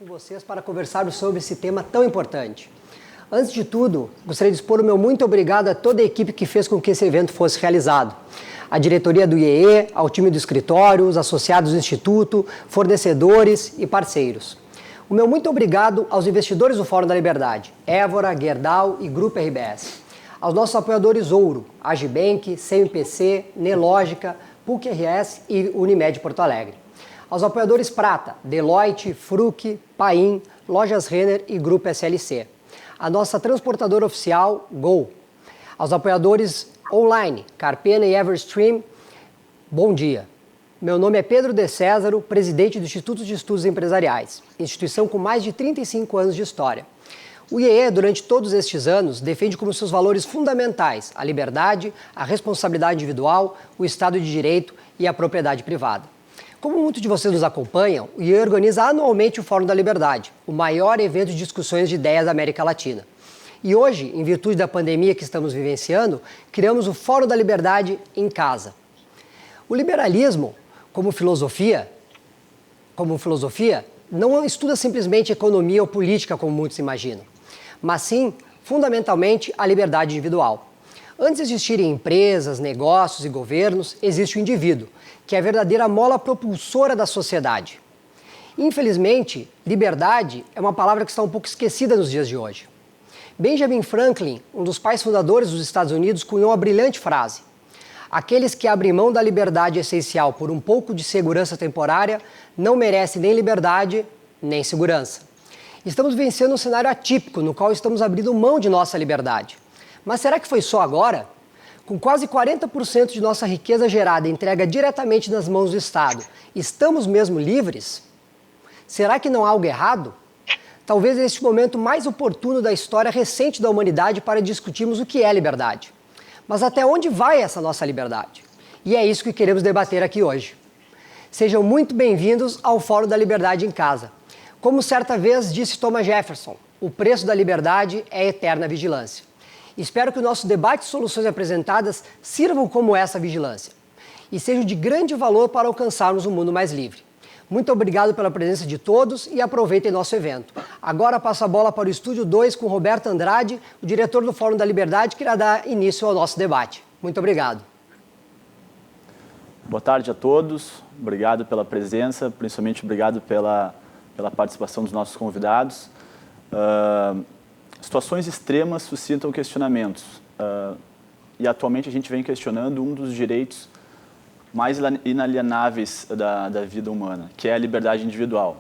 com vocês para conversarmos sobre esse tema tão importante. Antes de tudo, gostaria de expor o meu muito obrigado a toda a equipe que fez com que esse evento fosse realizado. A diretoria do IEE, ao time do escritório, os associados do Instituto, fornecedores e parceiros. O meu muito obrigado aos investidores do Fórum da Liberdade, Évora, Gerdau e Grupo RBS. Aos nossos apoiadores Ouro, Agibank, CMPC, Nelógica, PUC-RS e Unimed Porto Alegre. Aos apoiadores Prata, Deloitte, Fruc, Paim, Lojas Renner e Grupo SLC. A nossa transportadora oficial, Gol. Aos apoiadores online, Carpena e Everstream, bom dia. Meu nome é Pedro De Césaro, presidente do Instituto de Estudos Empresariais, instituição com mais de 35 anos de história. O IEE, durante todos estes anos, defende como seus valores fundamentais a liberdade, a responsabilidade individual, o Estado de Direito e a propriedade privada. Como muitos de vocês nos acompanham, o IEE organiza anualmente o Fórum da Liberdade, o maior evento de discussões de ideias da América Latina. E hoje, em virtude da pandemia que estamos vivenciando, criamos o Fórum da Liberdade em casa. O liberalismo, como filosofia, não estuda simplesmente economia ou política, como muitos imaginam, mas sim, fundamentalmente, a liberdade individual. Antes de existirem empresas, negócios e governos, existe o indivíduo, que é a verdadeira mola propulsora da sociedade. Infelizmente, liberdade é uma palavra que está um pouco esquecida nos dias de hoje. Benjamin Franklin, um dos pais fundadores dos Estados Unidos, cunhou a brilhante frase: aqueles que abrem mão da liberdade essencial por um pouco de segurança temporária não merecem nem liberdade, nem segurança. Estamos vivenciando um cenário atípico no qual estamos abrindo mão de nossa liberdade. Mas será que foi só agora? Com quase 40% de nossa riqueza gerada entregue diretamente nas mãos do Estado, estamos mesmo livres? Será que não há algo errado? Talvez este momento mais oportuno da história recente da humanidade para discutirmos o que é liberdade. Mas até onde vai essa nossa liberdade? E é isso que queremos debater aqui hoje. Sejam muito bem-vindos ao Fórum da Liberdade em Casa. Como certa vez disse Thomas Jefferson, o preço da liberdade é a eterna vigilância. Espero que o nosso debate e soluções apresentadas sirvam como essa vigilância e sejam de grande valor para alcançarmos um mundo mais livre. Muito obrigado pela presença de todos e aproveitem nosso evento. Agora passo a bola para o Estúdio 2 com Roberto Andrade, o diretor do Fórum da Liberdade, que irá dar início ao nosso debate. Muito obrigado. Boa tarde a todos. Obrigado pela presença, principalmente obrigado pela participação dos nossos convidados. Situações extremas suscitam questionamentos e atualmente a gente vem questionando um dos direitos mais inalienáveis da vida humana, que é a liberdade individual.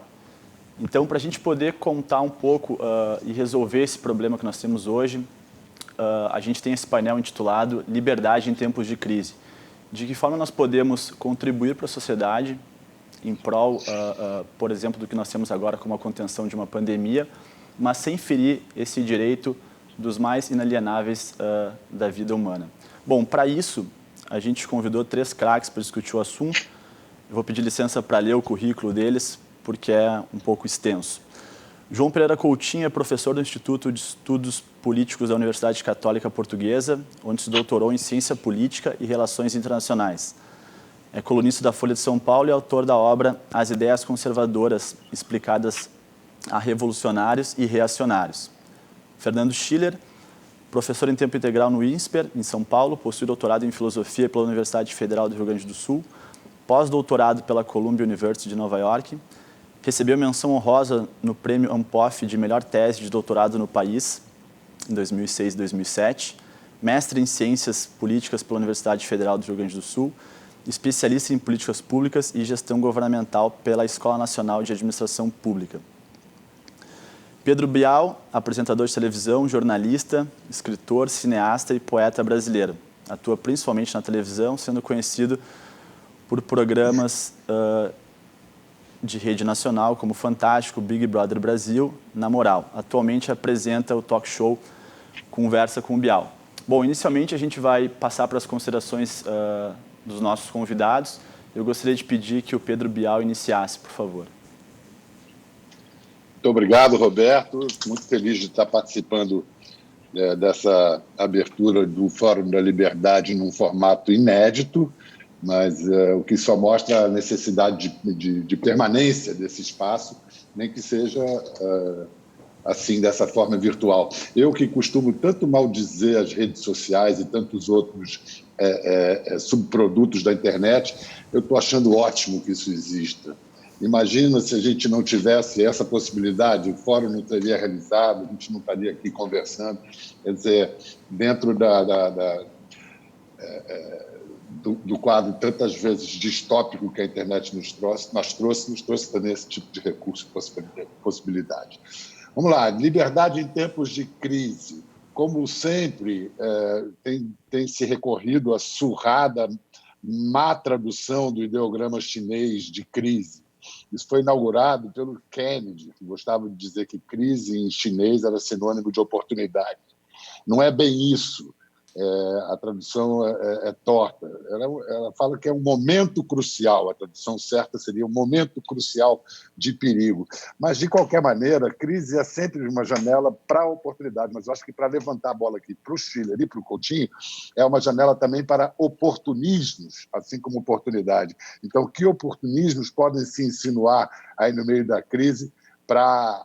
Então, para a gente poder contar um pouco e resolver esse problema que nós temos hoje, a gente tem esse painel intitulado Liberdade em Tempos de Crise. De que forma nós podemos contribuir para a sociedade em prol, por exemplo, do que nós temos agora como a contenção de uma pandemia, mas sem ferir esse direito dos mais inalienáveis da vida humana. Bom, para isso, a gente convidou 3 craques para discutir o assunto. Eu vou pedir licença para ler o currículo deles, porque é um pouco extenso. João Pereira Coutinho é professor do Instituto de Estudos Políticos da Universidade Católica Portuguesa, onde se doutorou em Ciência Política e Relações Internacionais. É colunista da Folha de São Paulo e autor da obra As Ideias Conservadoras, explicadas a revolucionários e reacionários. Fernando Schiller, professor em tempo integral no INSPER, em São Paulo, possui doutorado em Filosofia pela Universidade Federal do Rio Grande do Sul, pós-doutorado pela Columbia University de Nova York, recebeu menção honrosa no Prêmio Ampoff de melhor tese de doutorado no país, em 2006 e 2007, mestre em Ciências Políticas pela Universidade Federal do Rio Grande do Sul, especialista em Políticas Públicas e Gestão Governamental pela Escola Nacional de Administração Pública. Pedro Bial, apresentador de televisão, jornalista, escritor, cineasta e poeta brasileiro. Atua principalmente na televisão, sendo conhecido por programas de rede nacional como Fantástico, Big Brother Brasil, Na Moral. Atualmente apresenta o talk show Conversa com o Bial. Bom, inicialmente a gente vai passar para as considerações dos nossos convidados. Eu gostaria de pedir que o Pedro Bial iniciasse, por favor. Muito obrigado, Roberto. Muito feliz de estar participando dessa abertura do Fórum da Liberdade num formato inédito. mas o que só mostra a necessidade de permanência desse espaço, nem que seja assim, dessa forma virtual. Eu que costumo tanto maldizer as redes sociais e tantos outros subprodutos da internet, eu estou achando ótimo que isso exista. Imagina se a gente não tivesse essa possibilidade, o fórum não teria realizado, a gente não estaria aqui conversando. Quer dizer, dentro do quadro tantas vezes distópico que a internet nos trouxe também esse tipo de recurso, possibilidade. Vamos lá, liberdade em tempos de crise. Como sempre, tem se recorrido à surrada má tradução do ideograma chinês de crise. Isso foi inaugurado pelo Kennedy, que gostava de dizer que crise em chinês era sinônimo de oportunidade. Não é bem isso. A tradução é torta. Ela fala que é um momento crucial, a tradução certa seria um momento crucial de perigo. Mas, de qualquer maneira, crise é sempre uma janela para a oportunidade, mas eu acho que para levantar a bola aqui para o Schiller e para o Coutinho, é uma janela também para oportunismos, assim como oportunidade. Então, que oportunismos podem se insinuar aí no meio da crise para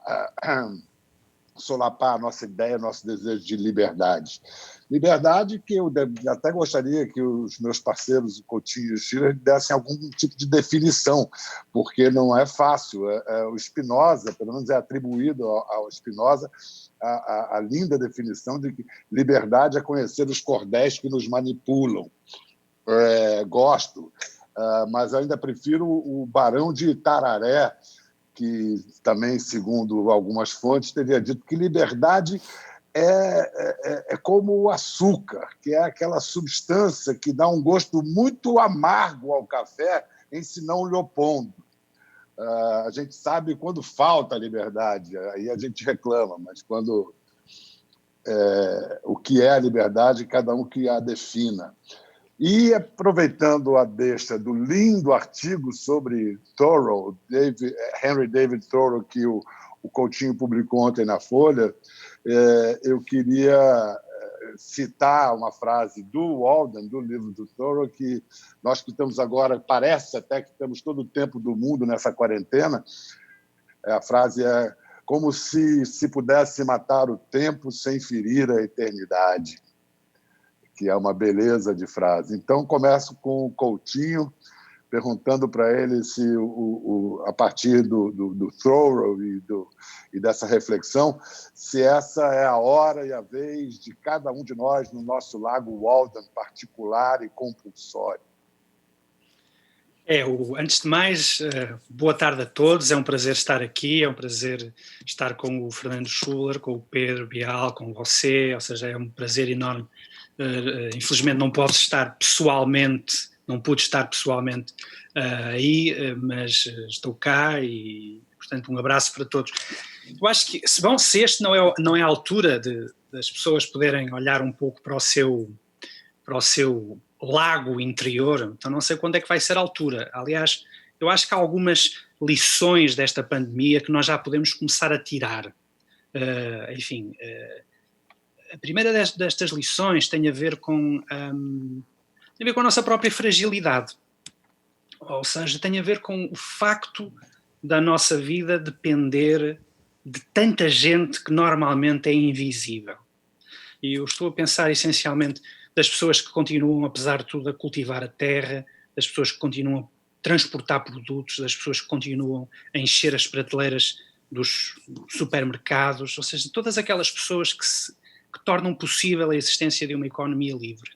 solapar a nossa ideia, nosso desejo de liberdade. Liberdade que eu até gostaria que os meus parceiros, o Coutinho e o Schiller, dessem algum tipo de definição, porque não é fácil. O Spinoza, pelo menos é atribuído ao Spinoza, a linda definição de que liberdade é conhecer os cordéis que nos manipulam. Gosto, mas ainda prefiro o Barão de Itararé, que também, segundo algumas fontes, teria dito que liberdade é como o açúcar, que é aquela substância que dá um gosto muito amargo ao café, em se não lhe opondo. A gente sabe quando falta a liberdade, aí a gente reclama, mas quando o que é a liberdade, cada um que a defina. E, aproveitando a deixa do lindo artigo sobre Thoreau, Henry David Thoreau, que o Coutinho publicou ontem na Folha, eu queria citar uma frase do Walden, do livro do Thoreau, que nós que estamos agora, parece até que temos todo o tempo do mundo nessa quarentena. A frase é: como se pudesse matar o tempo sem ferir a eternidade, que é uma beleza de frase. Então, começo com o Coutinho, perguntando para ele se, a partir do Thoreau e dessa reflexão, se essa é a hora e a vez de cada um de nós no nosso lago Walden particular e compulsório. Antes de mais, boa tarde a todos, é um prazer estar aqui, é um prazer estar com o Fernando Schuller, com o Pedro Bial, com você, ou seja, é um prazer enorme. Infelizmente não posso estar pessoalmente, não pude estar pessoalmente aí, mas estou cá e, portanto, um abraço para todos. Eu acho que, se este não é a altura das pessoas poderem olhar um pouco para o seu lago interior, então não sei quando é que vai ser a altura. Aliás, eu acho que há algumas lições desta pandemia que nós já podemos começar a tirar. A primeira destas lições tem a ver com a nossa própria fragilidade. Ou seja, tem a ver com o facto da nossa vida depender de tanta gente que normalmente é invisível. E eu estou a pensar essencialmente das pessoas que continuam, apesar de tudo, a cultivar a terra, das pessoas que continuam a transportar produtos, das pessoas que continuam a encher as prateleiras dos supermercados, ou seja, todas aquelas pessoas que tornam possível a existência de uma economia livre.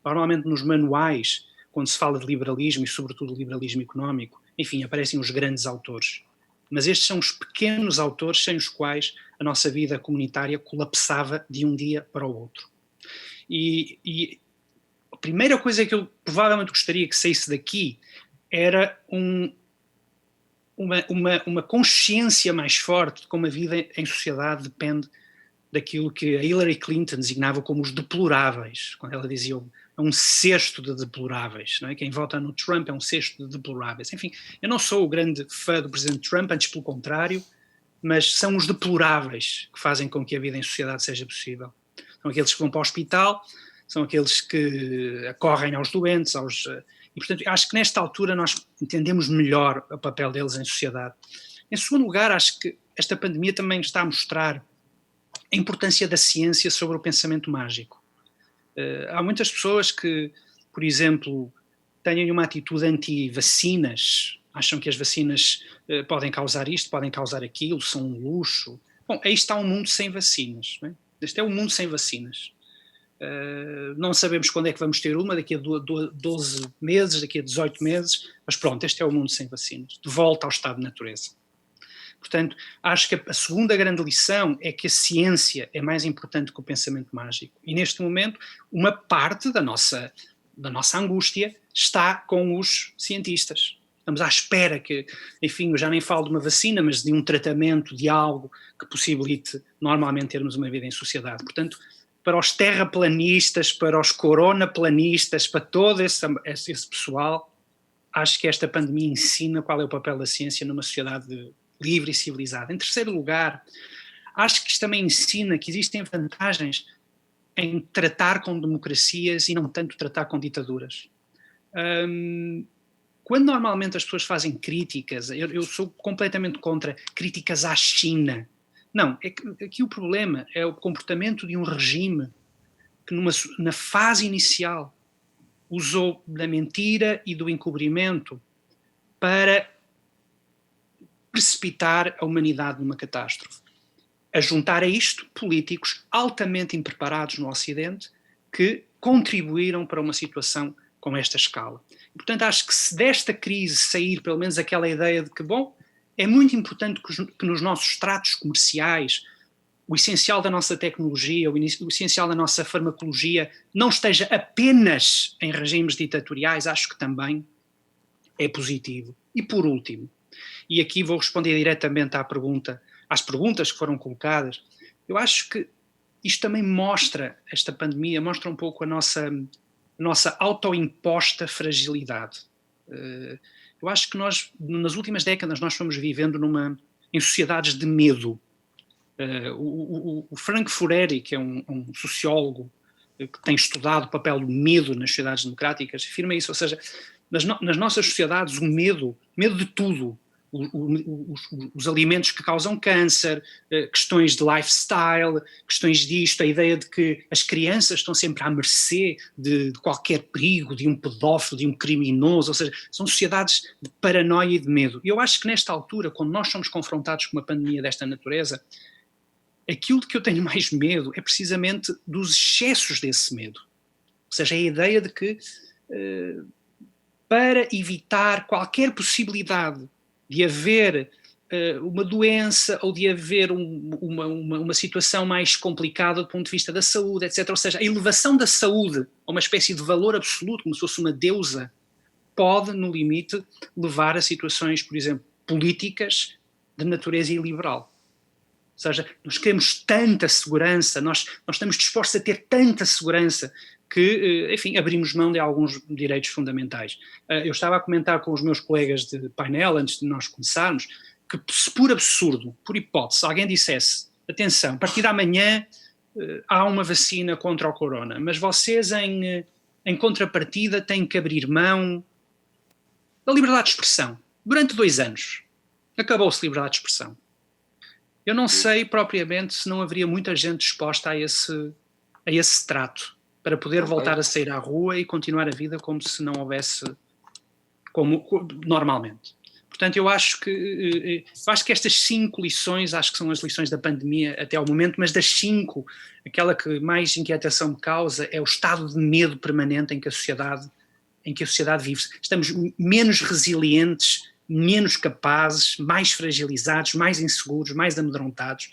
Normalmente nos manuais, quando se fala de liberalismo e sobretudo de liberalismo económico, enfim, aparecem os grandes autores. Mas estes são os pequenos autores sem os quais a nossa vida comunitária colapsava de um dia para o outro. E a primeira coisa que eu provavelmente gostaria que saísse daqui era uma consciência mais forte de como a vida em sociedade depende daquilo que a Hillary Clinton designava como os deploráveis, quando ela dizia é um cesto de deploráveis, não é? Quem vota no Trump é um cesto de deploráveis. Enfim, eu não sou o grande fã do presidente Trump, antes pelo contrário, mas são os deploráveis que fazem com que a vida em sociedade seja possível. São aqueles que vão para o hospital, são aqueles que acorrem aos doentes, E, portanto, acho que nesta altura nós entendemos melhor o papel deles em sociedade. Em segundo lugar, acho que esta pandemia também está a mostrar a importância da ciência sobre o pensamento mágico. Há muitas pessoas que, por exemplo, têm uma atitude anti-vacinas, acham que as vacinas podem causar isto, podem causar aquilo, são um luxo. Bom, aí está um mundo sem vacinas. Não é? Este é um mundo sem vacinas. Não sabemos quando é que vamos ter uma, daqui a 12 meses, daqui a 18 meses, mas pronto, este é o mundo sem vacinas, de volta ao estado de natureza. Portanto, acho que a segunda grande lição é que a ciência é mais importante que o pensamento mágico. E neste momento, uma parte da nossa angústia está com os cientistas. Estamos à espera que, enfim, eu já nem falo de uma vacina, mas de um tratamento, de algo que possibilite normalmente termos uma vida em sociedade. Portanto, para os terraplanistas, para os coronaplanistas, para todo esse pessoal, acho que esta pandemia ensina qual é o papel da ciência numa sociedade livre e civilizada. Em terceiro lugar, acho que isto também ensina que existem vantagens em tratar com democracias e não tanto tratar com ditaduras. Quando normalmente as pessoas fazem críticas, eu sou completamente contra críticas à China. Não, é que aqui o problema é o comportamento de um regime que na fase inicial usou da mentira e do encobrimento para precipitar a humanidade numa catástrofe. A juntar a isto políticos altamente impreparados no Ocidente que contribuíram para uma situação com esta escala. E, portanto, acho que se desta crise sair pelo menos aquela ideia de que, bom, é muito importante que nos nossos tratos comerciais o essencial da nossa tecnologia, o essencial da nossa farmacologia não esteja apenas em regimes ditatoriais, acho que também é positivo. E por último, e aqui vou responder diretamente às perguntas que foram colocadas, eu acho que isto também mostra, esta pandemia mostra um pouco a nossa autoimposta fragilidade. Eu acho que nós, nas últimas décadas, nós fomos vivendo em sociedades de medo. O Frank Furedi, que é um sociólogo que tem estudado o papel do medo nas sociedades democráticas, afirma isso, ou seja, nas nossas sociedades o medo de tudo, os alimentos que causam câncer, questões de lifestyle, questões disto, a ideia de que as crianças estão sempre à mercê de qualquer perigo, de um pedófilo, de um criminoso, ou seja, são sociedades de paranoia e de medo. E eu acho que nesta altura, quando nós somos confrontados com uma pandemia desta natureza, aquilo de que eu tenho mais medo é precisamente dos excessos desse medo. Ou seja, a ideia de que para evitar qualquer possibilidade de haver uma doença ou de haver uma situação mais complicada do ponto de vista da saúde, etc. Ou seja, a elevação da saúde a uma espécie de valor absoluto, como se fosse uma deusa, pode, no limite, levar a situações, por exemplo, políticas de natureza iliberal. Ou seja, nós queremos tanta segurança, nós estamos dispostos a ter tanta segurança que, enfim, abrimos mão de alguns direitos fundamentais. Eu estava a comentar com os meus colegas de painel, antes de nós começarmos, que se por absurdo, por hipótese, alguém dissesse, atenção, a partir de amanhã há uma vacina contra o corona, mas vocês em contrapartida têm que abrir mão da liberdade de expressão. Durante 2 anos, acabou-se a liberdade de expressão. Eu não sei propriamente se não haveria muita gente disposta a esse trato, para poder voltar a sair à rua e continuar a vida como se não houvesse, como normalmente. Portanto, eu acho que estas 5 lições, acho que são as lições da pandemia até ao momento, mas das 5, aquela que mais inquietação me causa é o estado de medo permanente em que a sociedade vive. Estamos menos resilientes, menos capazes, mais fragilizados, mais inseguros, mais amedrontados,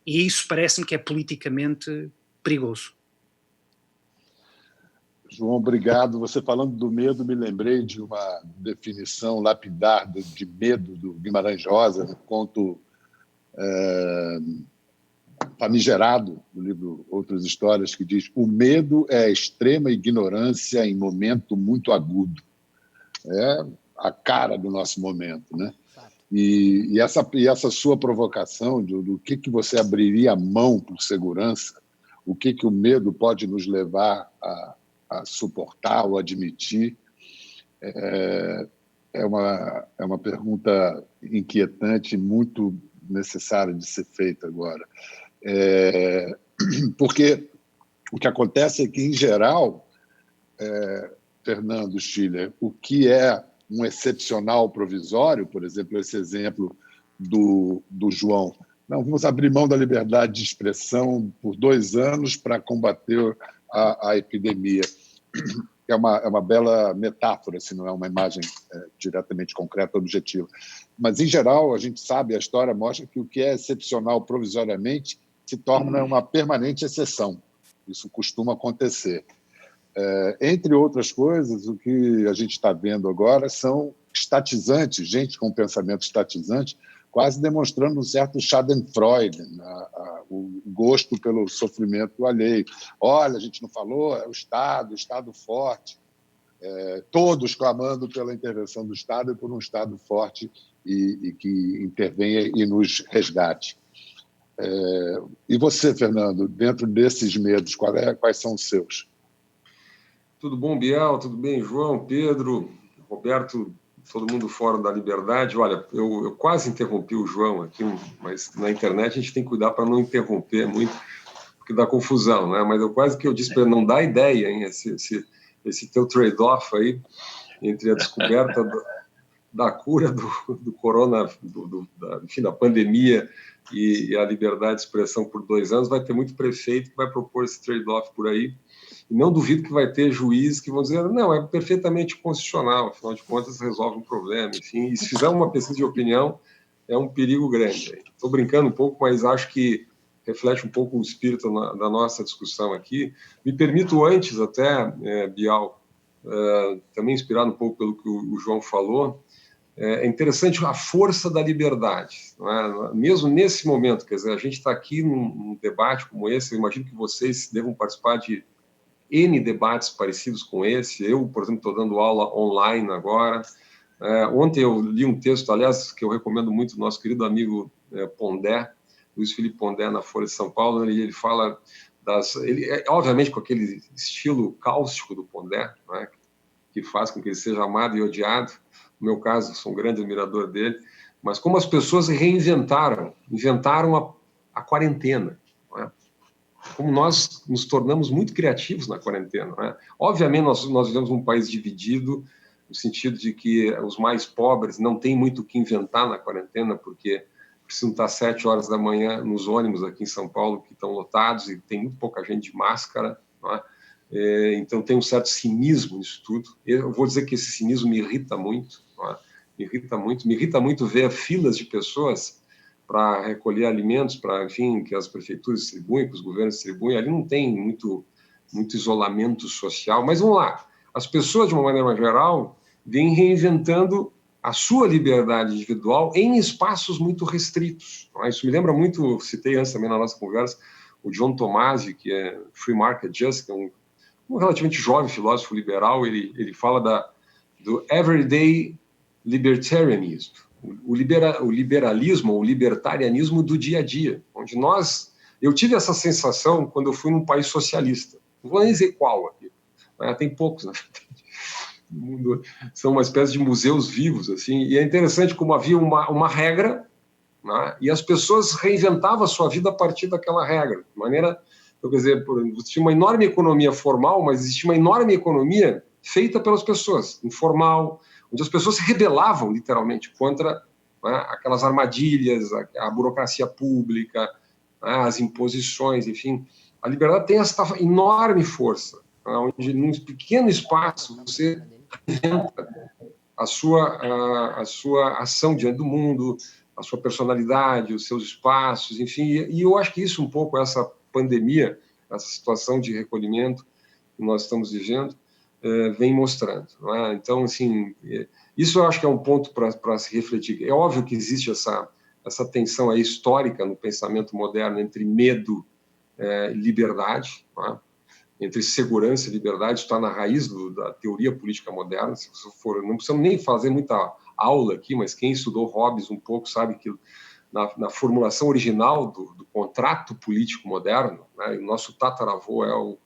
e isso parece-me que é politicamente perigoso. João, obrigado. Você falando do medo, me lembrei de uma definição lapidar de medo do Guimarães Rosa, no conto famigerado do livro Outras Histórias, que diz: o medo é a extrema ignorância em momento muito agudo. É a cara do nosso momento, né? E essa sua provocação do que você abriria a mão por segurança, o que o medo pode nos levar a suportar ou admitir, É uma pergunta inquietante, muito necessária de ser feita agora. Porque o que acontece é que, em geral, Fernando Schiller, o que é um excepcional provisório, por exemplo, esse exemplo do João, não, vamos abrir mão da liberdade de expressão por 2 anos para combater a epidemia. É uma bela metáfora, se não é uma imagem diretamente concreta, objetiva. Mas, em geral, a gente sabe, a história mostra que o que é excepcional provisoriamente se torna uma permanente exceção. Isso costuma acontecer. Entre outras coisas, o que a gente está vendo agora são estatizantes, gente com pensamento estatizante, quase demonstrando um certo schadenfreude, o gosto pelo sofrimento alheio. Olha, a gente não falou, é o Estado forte, todos clamando pela intervenção do Estado e por um Estado forte e que intervenha e nos resgate. E você, Fernando, dentro desses medos, quais são os seus? Tudo bom, Bial? Tudo bem, João, Pedro, Roberto, todo mundo fora da liberdade? Olha, eu quase interrompi o João aqui, mas na internet a gente tem que cuidar para não interromper muito, porque dá confusão, né? Mas eu disse para ele, não dá ideia, hein? Esse teu trade-off aí entre a descoberta da cura do corona, enfim, da pandemia e a liberdade de expressão por 2 anos, vai ter muito prefeito que vai propor esse trade-off por aí. E não duvido que vai ter juízes que vão dizer não, é perfeitamente constitucional, afinal de contas resolve um problema. Enfim, e se fizer uma pesquisa de opinião, é um perigo grande. Estou brincando um pouco, mas acho que reflete um pouco o espírito da nossa discussão aqui. Me permito antes até, Bial, também inspirado um pouco pelo que o João falou, é interessante a força da liberdade, não é? Mesmo nesse momento, quer dizer, a gente está aqui num debate como esse, eu imagino que vocês devam participar de N debates parecidos com esse. Eu, por exemplo, estou dando aula online agora. Ontem eu li um texto, aliás, que eu recomendo muito do nosso querido amigo Pondé, Luiz Felipe Pondé, na Folha de São Paulo. Ele fala obviamente com aquele estilo cáustico do Pondé, né, que faz com que ele seja amado e odiado. No meu caso, sou um grande admirador dele. Mas como as pessoas inventaram a quarentena, não é? Como nós nos tornamos muito criativos na quarentena, né? Obviamente, nós vivemos um país dividido, no sentido de que os mais pobres não têm muito o que inventar na quarentena, porque precisam estar 7 horas da manhã nos ônibus aqui em São Paulo, que estão lotados, e tem muito pouca gente de máscara, não é? Então tem um certo cinismo nisso tudo. Eu vou dizer que esse cinismo me irrita muito, não é? Me irrita muito ver filas de pessoas para recolher alimentos, para, enfim, que as prefeituras distribuem, que os governos distribuem. Ali não tem muito isolamento social. Mas vamos lá, as pessoas, de uma maneira geral, vêm reinventando a sua liberdade individual em espaços muito restritos. Isso me lembra muito, citei antes também na nossa conversa, o John Tomasi, que é Free Market Justice, que é um relativamente jovem filósofo liberal. Ele fala do everyday libertarianism, o liberalismo, o libertarianismo do dia a dia, onde eu tive essa sensação quando eu fui num país socialista. Não vou nem dizer qual aqui, tem poucos, né? No mundo, são uma espécie de museus vivos, assim, e é interessante como havia uma regra, né? E as pessoas reinventavam a sua vida a partir daquela regra, de maneira, quer dizer, existia uma enorme economia formal, mas existia uma enorme economia feita pelas pessoas, informal, onde as pessoas se rebelavam, literalmente, contra, né, aquelas armadilhas, a burocracia pública, né, as imposições, enfim. A liberdade tem essa enorme força, né, onde, num pequeno espaço, você inventa a sua ação diante do mundo, a sua personalidade, os seus espaços, enfim. E eu acho que isso um pouco, essa pandemia, essa situação de recolhimento que nós estamos vivendo, vem mostrando, não é? Então, assim, isso eu acho que é um ponto para se refletir. É óbvio que existe essa tensão aí histórica no pensamento moderno entre medo e liberdade, não é? Entre segurança e liberdade, está na raiz da teoria política moderna. Se você for, não precisamos nem fazer muita aula aqui, mas quem estudou Hobbes um pouco sabe que na formulação original do contrato político moderno, né, o nosso tataravô é o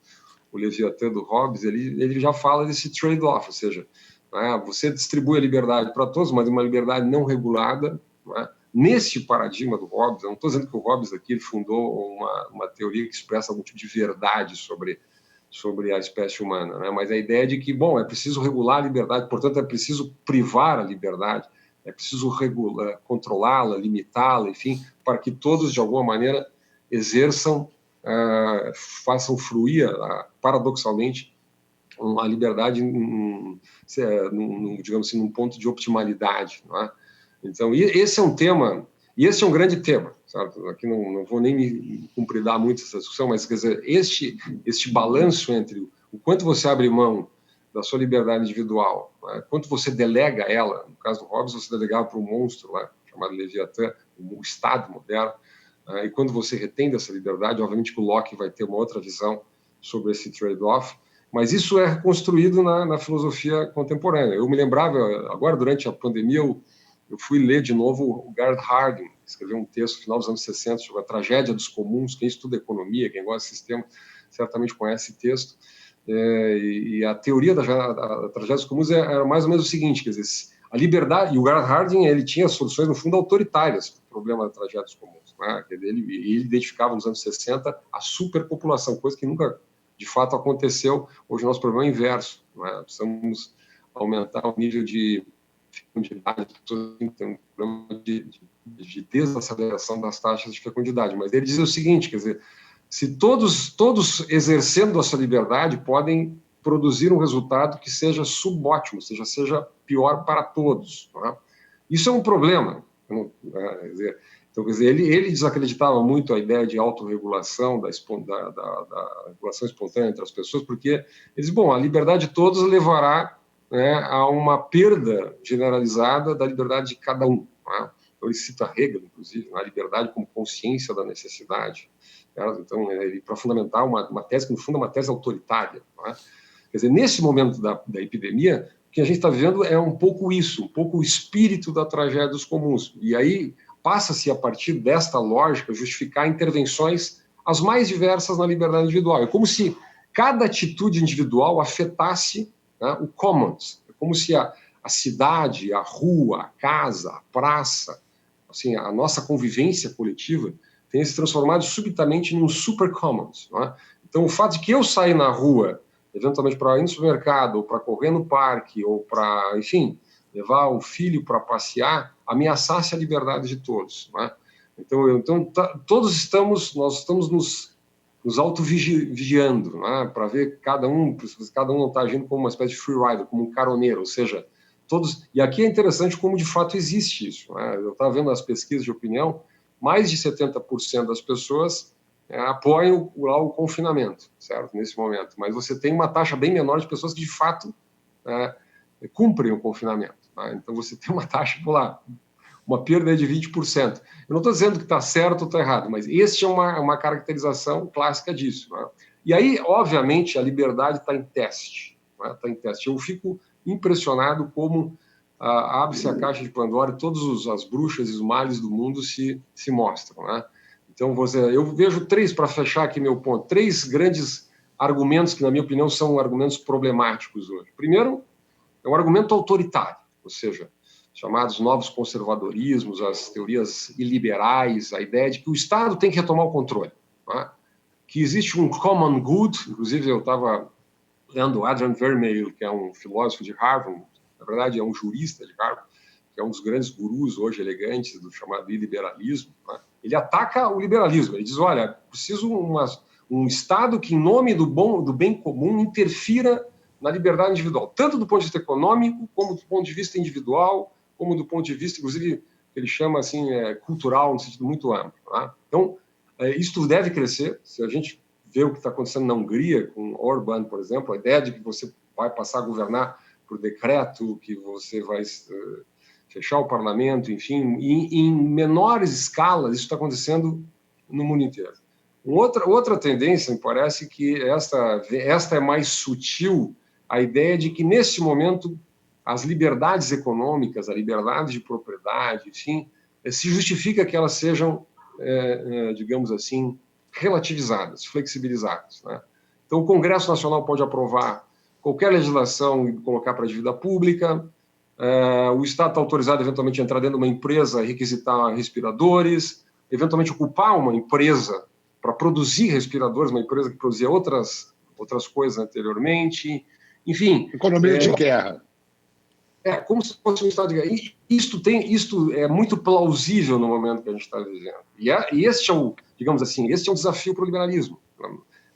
Leviatã do Hobbes, ele já fala desse trade-off, ou seja, né? Você distribui a liberdade para todos, mas uma liberdade não regulada, né? Nesse paradigma do Hobbes. Eu não estou dizendo que o Hobbes aqui ele fundou uma teoria que expressa algum tipo de verdade sobre a espécie humana, né? Mas a ideia de que, bom, é preciso regular a liberdade, portanto, é preciso privar a liberdade, é preciso regular, controlá-la, limitá-la, enfim, para que todos, de alguma maneira, exerçam, façam fruir, paradoxalmente, a liberdade, digamos assim, num ponto de optimalidade, não é? Então, esse é um tema, e esse é um grande tema, sabe? Aqui não vou nem me compridar muito essa discussão, mas, quer dizer, este balanço entre o quanto você abre mão da sua liberdade individual, né? Quanto você delega ela, no caso do Hobbes, você delegava para um monstro lá, chamado Leviatã, o Estado moderno, e quando você retém dessa liberdade, obviamente que o Locke vai ter uma outra visão sobre esse trade-off, mas isso é reconstruído na filosofia contemporânea. Eu me lembrava, agora durante a pandemia, eu fui ler de novo o Garrett Hardin, que escreveu um texto no final dos anos 60 sobre a tragédia dos comuns. Quem estuda economia, quem gosta de sistema, certamente conhece esse texto. E a teoria da tragédia dos comuns era mais ou menos o seguinte, quer dizer, a liberdade, e o Garrett Hardin ele tinha soluções, no fundo, autoritárias para o problema da tragédia dos comuns, né? Ele identificava nos anos 60 a superpopulação, coisa que nunca, de fato, aconteceu. Hoje o nosso problema é o inverso, né? Precisamos aumentar o nível de fecundidade, as pessoas têm um problema de desaceleração das taxas de fecundidade. Mas ele diz o seguinte, quer dizer, se todos exercendo a sua liberdade podem produzir um resultado que seja subótimo, seja pior para todos, não é? Isso é um problema. Então, quer dizer, ele desacreditava muito a ideia de autorregulação, da regulação espontânea entre as pessoas, porque ele diz, bom, a liberdade de todos levará, né, a uma perda generalizada da liberdade de cada um, né? Então, ele cita Hegel, inclusive, a liberdade como consciência da necessidade. Então, para fundamentar uma tese que, no fundo, é uma tese autoritária, né? Quer dizer, nesse momento da epidemia, o que a gente está vivendo é um pouco isso, um pouco o espírito da tragédia dos comuns. E aí passa-se, a partir desta lógica, justificar intervenções as mais diversas na liberdade individual. É como se cada atitude individual afetasse, né, o commons. É como se a cidade, a rua, a casa, a praça, assim, a nossa convivência coletiva tenha se transformado subitamente num super commons, né? Então, o fato de que eu sair na rua, eventualmente para ir no supermercado, ou para correr no parque, ou para, enfim, levar o filho para passear, ameaçasse a liberdade de todos, né? Então nós estamos nos auto-vigiando, né, para ver cada um não está agindo como uma espécie de free rider, como um caroneiro, ou seja, todos. E aqui é interessante como de fato existe isso, né? Eu estava vendo as pesquisas de opinião, mais de 70% das pessoas apoiam o confinamento, certo? Nesse momento, mas você tem uma taxa bem menor de pessoas que de fato cumprem o confinamento, né? Então você tem uma taxa por lá, uma perda de 20%. Eu não estou dizendo que está certo ou está errado, mas este é uma caracterização clássica disso, né? E aí, obviamente, a liberdade está em teste, né? Está em teste. Eu fico impressionado como abre-se a caixa de Pandora e todas as bruxas e os males do mundo se mostram, né? Então, eu vejo para fechar aqui meu ponto, 3 grandes argumentos que, na minha opinião, são argumentos problemáticos hoje. Primeiro, é um argumento autoritário, ou seja, chamados novos conservadorismos, as teorias iliberais, a ideia de que o Estado tem que retomar o controle, né? Que existe um common good. Inclusive, eu estava lendo Adrian Vermeil, que é um filósofo de Harvard, na verdade é um jurista de Harvard, que é um dos grandes gurus hoje elegantes do chamado iliberalismo, né? Ele ataca o liberalismo, ele diz, olha, preciso um Estado que, em nome do bem comum, interfira na liberdade individual, tanto do ponto de vista econômico, como do ponto de vista individual, como do ponto de vista, inclusive, que ele chama assim, cultural, no sentido muito amplo, né? Então, isso deve crescer. Se a gente vê o que está acontecendo na Hungria, com Orbán, por exemplo, a ideia de que você vai passar a governar por decreto, que você vai fechar o parlamento, enfim, e em menores escalas, isso está acontecendo no mundo inteiro. Outra tendência, me parece que esta é mais sutil, a ideia de que, nesse momento, as liberdades econômicas, a liberdade de propriedade, enfim, se justifica que elas sejam, digamos assim, relativizadas, flexibilizadas, né? Então, o Congresso Nacional pode aprovar qualquer legislação e colocar para a dívida pública. O Estado está autorizado, eventualmente, a entrar dentro de uma empresa, requisitar respiradores, eventualmente ocupar uma empresa para produzir respiradores, uma empresa que produzia outras coisas anteriormente. Enfim... Economia de guerra. Como se fosse um estado de guerra. Isto é muito plausível no momento que a gente está vivendo. E este é o, digamos assim, este é um desafio para o liberalismo.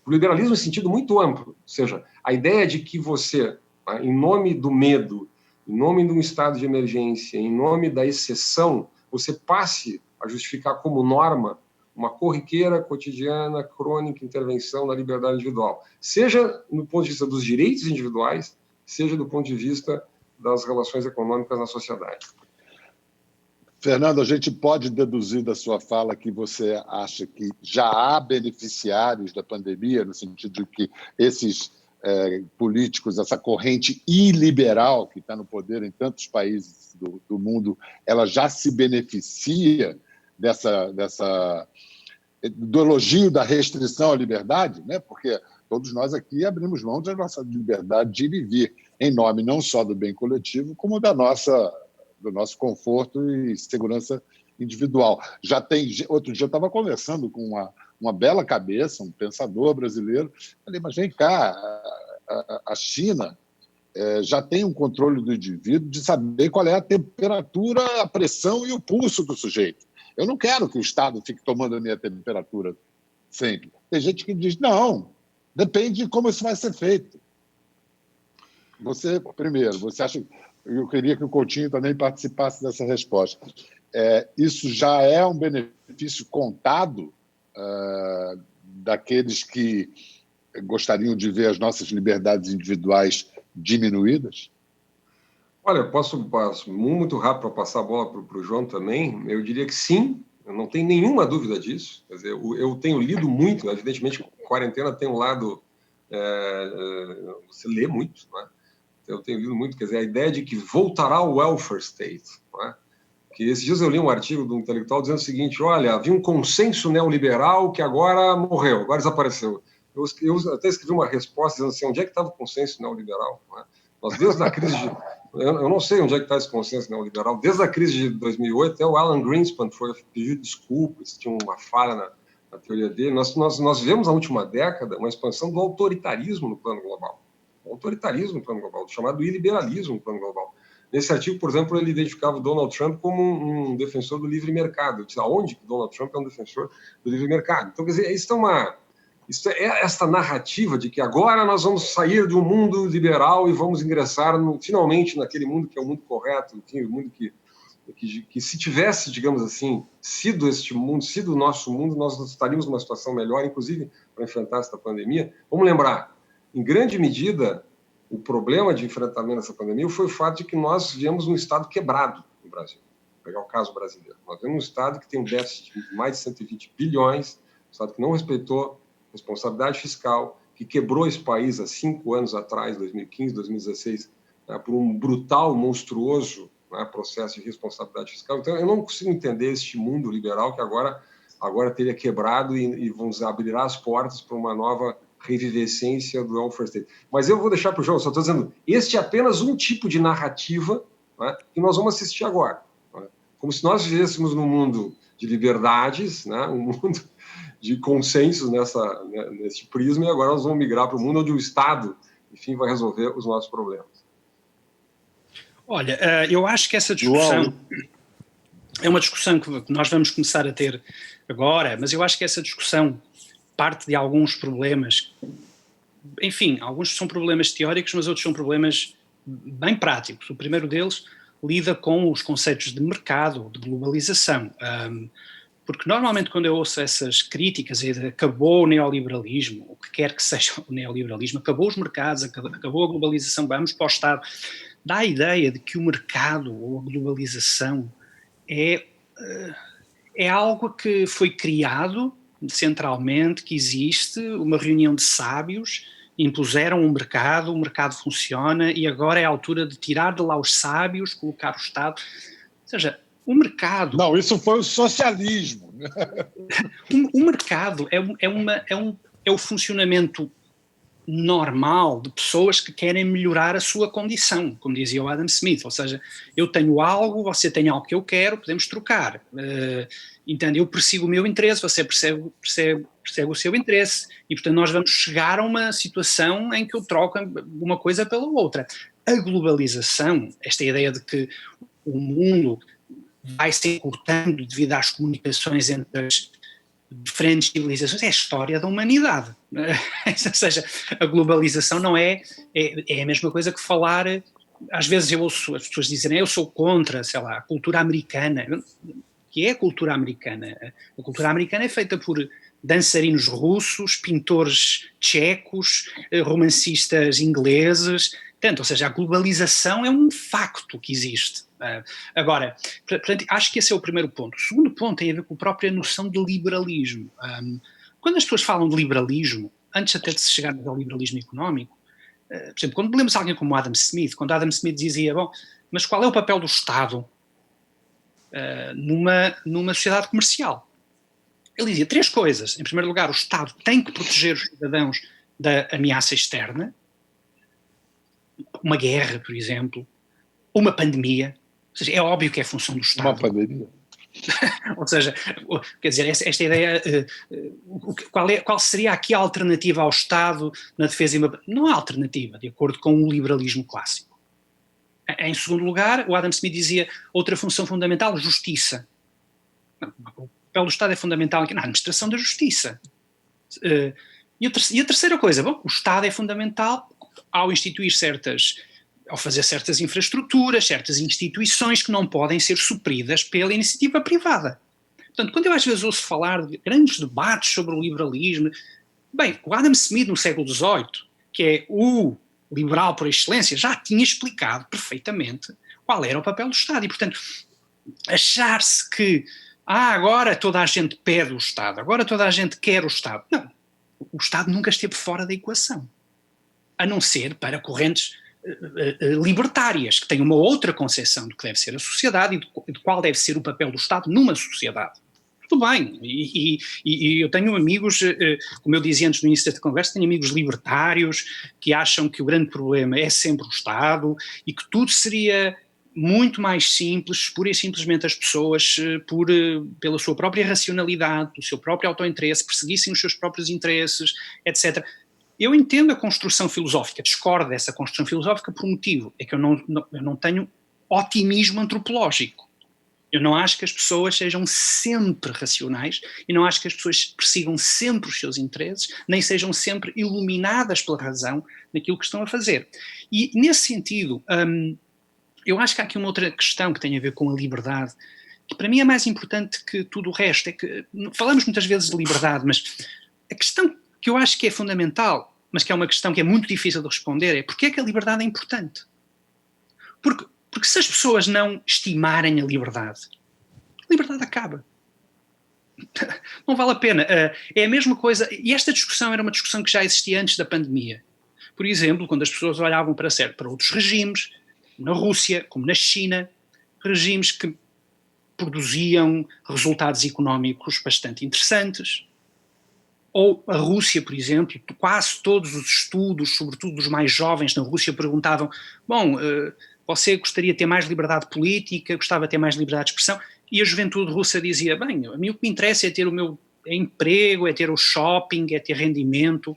O liberalismo em sentido muito amplo, ou seja, a ideia de que você, em nome do medo, em nome de um estado de emergência, em nome da exceção, você passe a justificar como norma uma corriqueira, cotidiana, crônica intervenção na liberdade individual, seja do ponto de vista dos direitos individuais, seja do ponto de vista das relações econômicas na sociedade. Fernando, a gente pode deduzir da sua fala que você acha que já há beneficiários da pandemia, no sentido de que esses políticos, essa corrente iliberal que está no poder em tantos países do mundo, ela já se beneficia do elogio da restrição à liberdade, né? Porque todos nós aqui abrimos mão da nossa liberdade de viver, em nome não só do bem coletivo, como do nosso conforto e segurança individual. Outro dia eu estava conversando com uma bela cabeça, um pensador brasileiro, falei, mas vem cá, a China já tem um controle do indivíduo de saber qual é a temperatura, a pressão e o pulso do sujeito. Eu não quero que o Estado fique tomando a minha temperatura sempre. Tem gente que diz, não, depende de como isso vai ser feito. Primeiro, você acha... Eu queria que o Coutinho também participasse dessa resposta. Isso já é um benefício contado daqueles que gostariam de ver as nossas liberdades individuais diminuídas? Olha, posso muito rápido para passar a bola para o João também. Eu diria que sim, eu não tenho nenhuma dúvida disso. Quer dizer, eu tenho lido muito, evidentemente, quarentena tem um lado... você lê muito, não é? Eu tenho lido muito, quer dizer, a ideia de que voltará o welfare state, não é? Que esses dias eu li um artigo de um intelectual dizendo o seguinte, olha, havia um consenso neoliberal que agora morreu, agora desapareceu. Eu até escrevi uma resposta dizendo assim, onde é que estava o consenso neoliberal? Não é? Nós, desde a crise de... Eu não sei onde é que está esse consenso neoliberal. Desde a crise de 2008, até o Alan Greenspan pediu desculpas, tinha uma falha na teoria dele. Nós vivemos na última década uma expansão do autoritarismo no plano global. O autoritarismo no plano global, chamado iliberalismo no plano global. Nesse artigo, por exemplo, ele identificava o Donald Trump como um defensor do livre mercado. Eu disse, aonde que Donald Trump é um defensor do livre mercado? Então, quer dizer, isso é esta narrativa de que agora nós vamos sair de um mundo liberal e vamos ingressar finalmente naquele mundo que é o mundo correto, o mundo que se tivesse, digamos assim, sido este mundo, sido o nosso mundo, nós estaríamos numa situação melhor, inclusive para enfrentar esta pandemia. Vamos lembrar, em grande medida, o problema de enfrentamento dessa pandemia foi o fato de que nós vivemos um Estado quebrado no Brasil. Vou pegar o caso brasileiro. Nós vivemos um Estado que tem um déficit de mais de 120 bilhões, um Estado que não respeitou responsabilidade fiscal, que quebrou esse país há 5 anos atrás, 2015, 2016, por um brutal, monstruoso processo de responsabilidade fiscal. Então, eu não consigo entender este mundo liberal que agora teria quebrado e vamos abrir as portas para uma nova revivescência do welfare state. Mas eu vou deixar para o João, só estou dizendo, este é apenas um tipo de narrativa, né, que nós vamos assistir agora. Né? Como se nós vivêssemos num mundo de liberdades, né, um mundo de consensos nesse prisma, e agora nós vamos migrar para o mundo onde o Estado, enfim, vai resolver os nossos problemas. Olha, eu acho que essa discussão é uma discussão que nós vamos começar a ter agora, mas eu acho que essa discussão parte de alguns problemas, enfim, alguns são problemas teóricos, mas outros são problemas bem práticos. O primeiro deles lida com os conceitos de mercado, de globalização, porque normalmente quando eu ouço essas críticas de acabou o neoliberalismo, o que quer que seja o neoliberalismo, acabou os mercados, acabou a globalização, vamos para o Estado, dá a ideia de que o mercado ou a globalização é algo que foi criado centralmente, que existe, uma reunião de sábios, impuseram um mercado, o mercado funciona e agora é a altura de tirar de lá os sábios, colocar o Estado. Ou seja, o mercado... Não, isso foi o socialismo. O mercado é o funcionamento normal de pessoas que querem melhorar a sua condição, como dizia o Adam Smith, ou seja, eu tenho algo, você tem algo que eu quero, podemos trocar. Entende? Eu persigo o meu interesse, você persegue o seu interesse, e portanto nós vamos chegar a uma situação em que eu troco uma coisa pela outra. A globalização, esta ideia de que o mundo vai se encurtando devido às comunicações entre as diferentes civilizações, é a história da humanidade. Ou seja, a globalização não é a mesma coisa que falar. Às vezes eu ouço as pessoas dizerem, eu sou contra, sei lá, a cultura americana. Que é a cultura americana? A cultura americana é feita por dançarinos russos, pintores tchecos, romancistas ingleses. Portanto, ou seja, a globalização é um facto que existe. Agora, portanto, acho que esse é o primeiro ponto. O segundo ponto tem a ver com a própria noção de liberalismo. Quando as pessoas falam de liberalismo, antes até de se chegarmos ao liberalismo económico, por exemplo, quando lemos alguém como Adam Smith, quando Adam Smith dizia, bom, mas qual é o papel do Estado numa sociedade comercial? Ele dizia 3 coisas. Em primeiro lugar, o Estado tem que proteger os cidadãos da ameaça externa, uma guerra, por exemplo, uma pandemia. Ou seja, é óbvio que é função do Estado. Uma pandemia. Ou seja, quer dizer, esta ideia, qual seria aqui a alternativa ao Estado na defesa? Não há alternativa, de acordo com o liberalismo clássico. Em segundo lugar, o Adam Smith dizia outra função fundamental, justiça. O papel do Estado é fundamental aqui na administração da justiça. E a terceira coisa, bom, o Estado é fundamental ao fazer certas infraestruturas, certas instituições que não podem ser supridas pela iniciativa privada. Portanto, quando eu às vezes ouço falar de grandes debates sobre o liberalismo, bem, o Adam Smith no século XVIII, que é o liberal por excelência, já tinha explicado perfeitamente qual era o papel do Estado. E, portanto, achar-se que agora toda a gente pede o Estado, agora toda a gente quer o Estado. Não, o Estado nunca esteve fora da equação, a não ser para correntes libertárias, que têm uma outra concepção do que deve ser a sociedade e de qual deve ser o papel do Estado numa sociedade. Tudo bem, e eu tenho amigos, como eu dizia antes no início desta conversa, tenho amigos libertários que acham que o grande problema é sempre o Estado e que tudo seria muito mais simples, pura e simplesmente as pessoas, pela sua própria racionalidade, pelo seu próprio autointeresse, perseguissem os seus próprios interesses, etc. Eu entendo a construção filosófica, discordo dessa construção filosófica por um motivo, é que eu não tenho otimismo antropológico. Eu não acho que as pessoas sejam sempre racionais e não acho que as pessoas persigam sempre os seus interesses, nem sejam sempre iluminadas pela razão naquilo que estão a fazer. E, nesse sentido, eu acho que há aqui uma outra questão que tem a ver com a liberdade, que para mim é mais importante que tudo o resto. É que falamos muitas vezes de liberdade, mas a questão que eu acho que é fundamental, mas que é uma questão que é muito difícil de responder, é porque é que a liberdade é importante? Porque se as pessoas não estimarem a liberdade acaba. Não vale a pena. É a mesma coisa, e esta discussão era uma discussão que já existia antes da pandemia. Por exemplo, quando as pessoas olhavam para outros regimes, na Rússia, como na China, regimes que produziam resultados económicos bastante interessantes. Ou a Rússia, por exemplo, quase todos os estudos, sobretudo dos mais jovens na Rússia, perguntavam, bom, você gostaria de ter mais liberdade política, gostava de ter mais liberdade de expressão? E a juventude russa dizia, bem, a mim o que me interessa é ter o meu emprego, é ter o shopping, é ter rendimento,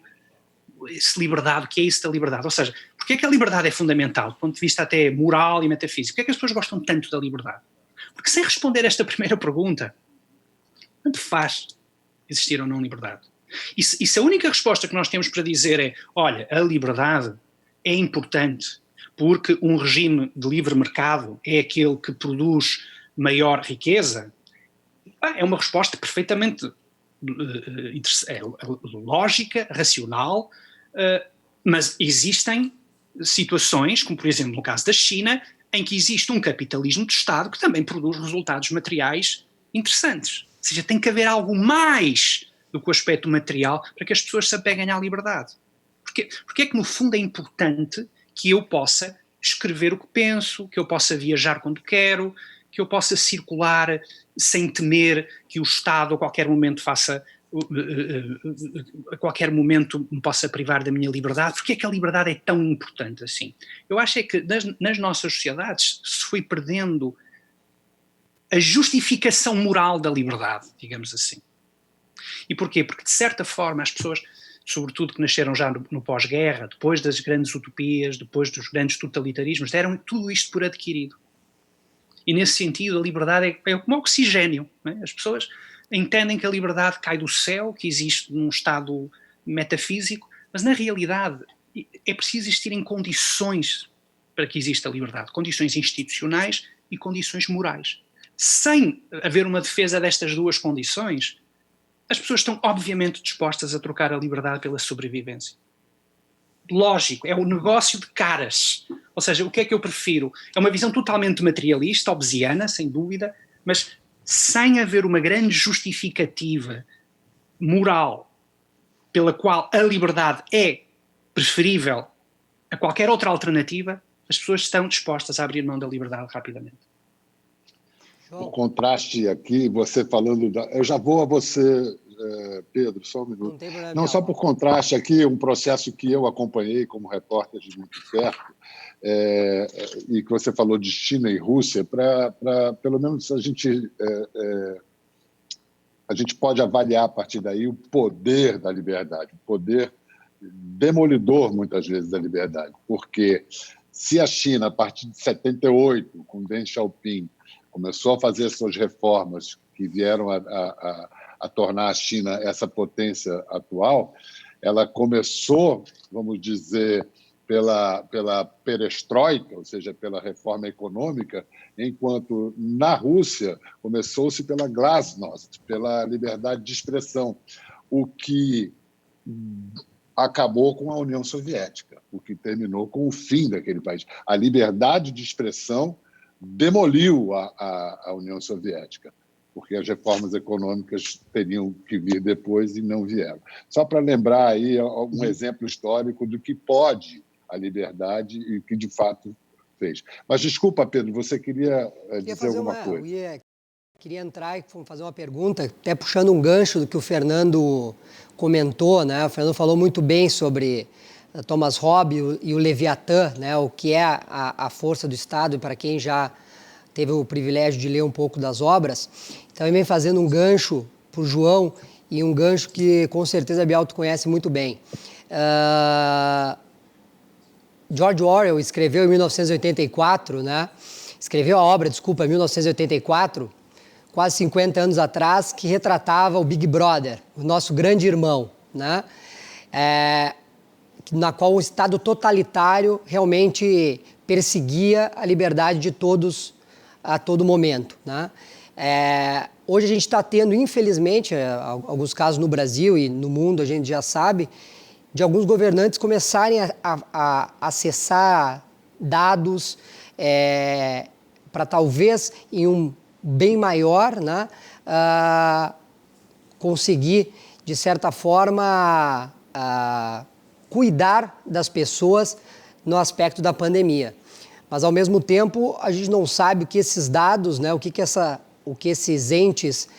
essa liberdade, o que é isso da liberdade? Ou seja, porque é que a liberdade é fundamental, do ponto de vista até moral e metafísico? Porque é que as pessoas gostam tanto da liberdade? Porque sem responder esta primeira pergunta, tanto faz existir ou não liberdade. E se a única resposta que nós temos para dizer é, olha, a liberdade é importante porque um regime de livre mercado é aquele que produz maior riqueza, é uma resposta perfeitamente lógica, racional, mas existem situações, como por exemplo no caso da China, em que existe um capitalismo de Estado que também produz resultados materiais interessantes. Ou seja, tem que haver algo mais do que o aspecto material para que as pessoas se apeguem à liberdade. Porque é que no fundo é importante que eu possa escrever o que penso, que eu possa viajar quando quero, que eu possa circular sem temer que o Estado a qualquer momento faça a qualquer momento me possa privar da minha liberdade. Porque é que a liberdade é tão importante assim? Eu acho é que nas nossas sociedades se foi perdendo a justificação moral da liberdade, digamos assim. E porquê? Porque, de certa forma, as pessoas, sobretudo que nasceram já no pós-guerra, depois das grandes utopias, depois dos grandes totalitarismos, deram tudo isto por adquirido. E, nesse sentido, a liberdade é como oxigênio. Não é? As pessoas entendem que a liberdade cai do céu, que existe num estado metafísico, mas, na realidade, é preciso existirem condições para que exista a liberdade. Condições institucionais e condições morais. Sem haver uma defesa destas duas condições, as pessoas estão obviamente dispostas a trocar a liberdade pela sobrevivência. Lógico, é o negócio de caras. Ou seja, o que é que eu prefiro? É uma visão totalmente materialista, hobbesiana, sem dúvida, mas sem haver uma grande justificativa moral pela qual a liberdade é preferível a qualquer outra alternativa, as pessoas estão dispostas a abrir mão da liberdade rapidamente. O contraste aqui, você falando... Eu já vou a você, Pedro, só um minuto. Não, só por contraste aqui, um processo que eu acompanhei como repórter de muito perto, e que você falou de China e Rússia, para pelo menos a gente pode avaliar a partir daí o poder da liberdade, o poder demolidor, muitas vezes, da liberdade. Porque se a China, a partir de 78, com Deng Xiaoping, começou a fazer suas reformas que vieram a tornar a China essa potência atual, ela começou, vamos dizer, pela perestroika, ou seja, pela reforma econômica, enquanto na Rússia começou-se pela glasnost, pela liberdade de expressão, o que acabou com a União Soviética, o que terminou com o fim daquele país. A liberdade de expressão demoliu a União Soviética, porque as reformas econômicas teriam que vir depois e não vieram. Só para lembrar aí um exemplo histórico do que pode a liberdade e que, de fato, fez. Mas, desculpa, Pedro, você queria dizer alguma coisa. Queria entrar e fazer uma pergunta, até puxando um gancho do que o Fernando comentou, né? O Fernando falou muito bem sobre Thomas Hobbes e o Leviatã, né? O que é a força do Estado, e para quem já teve o privilégio de ler um pouco das obras. Então, vem fazendo um gancho para o João, e um gancho que com certeza a Bial tu conhece muito bem. George Orwell escreveu em 1984, né? Escreveu a obra, desculpa, em 1984, quase 50 anos atrás, que retratava o Big Brother, o nosso grande irmão, né? Na qual o Estado totalitário realmente perseguia a liberdade de todos a todo momento, né? Hoje a gente está tendo, infelizmente, alguns casos no Brasil e no mundo, a gente já sabe, de alguns governantes começarem a acessar dados para talvez em um bem maior, né, conseguir, de certa forma, cuidar das pessoas no aspecto da pandemia. Mas, ao mesmo tempo, a gente não sabe o que esses dados, né, o que esses entes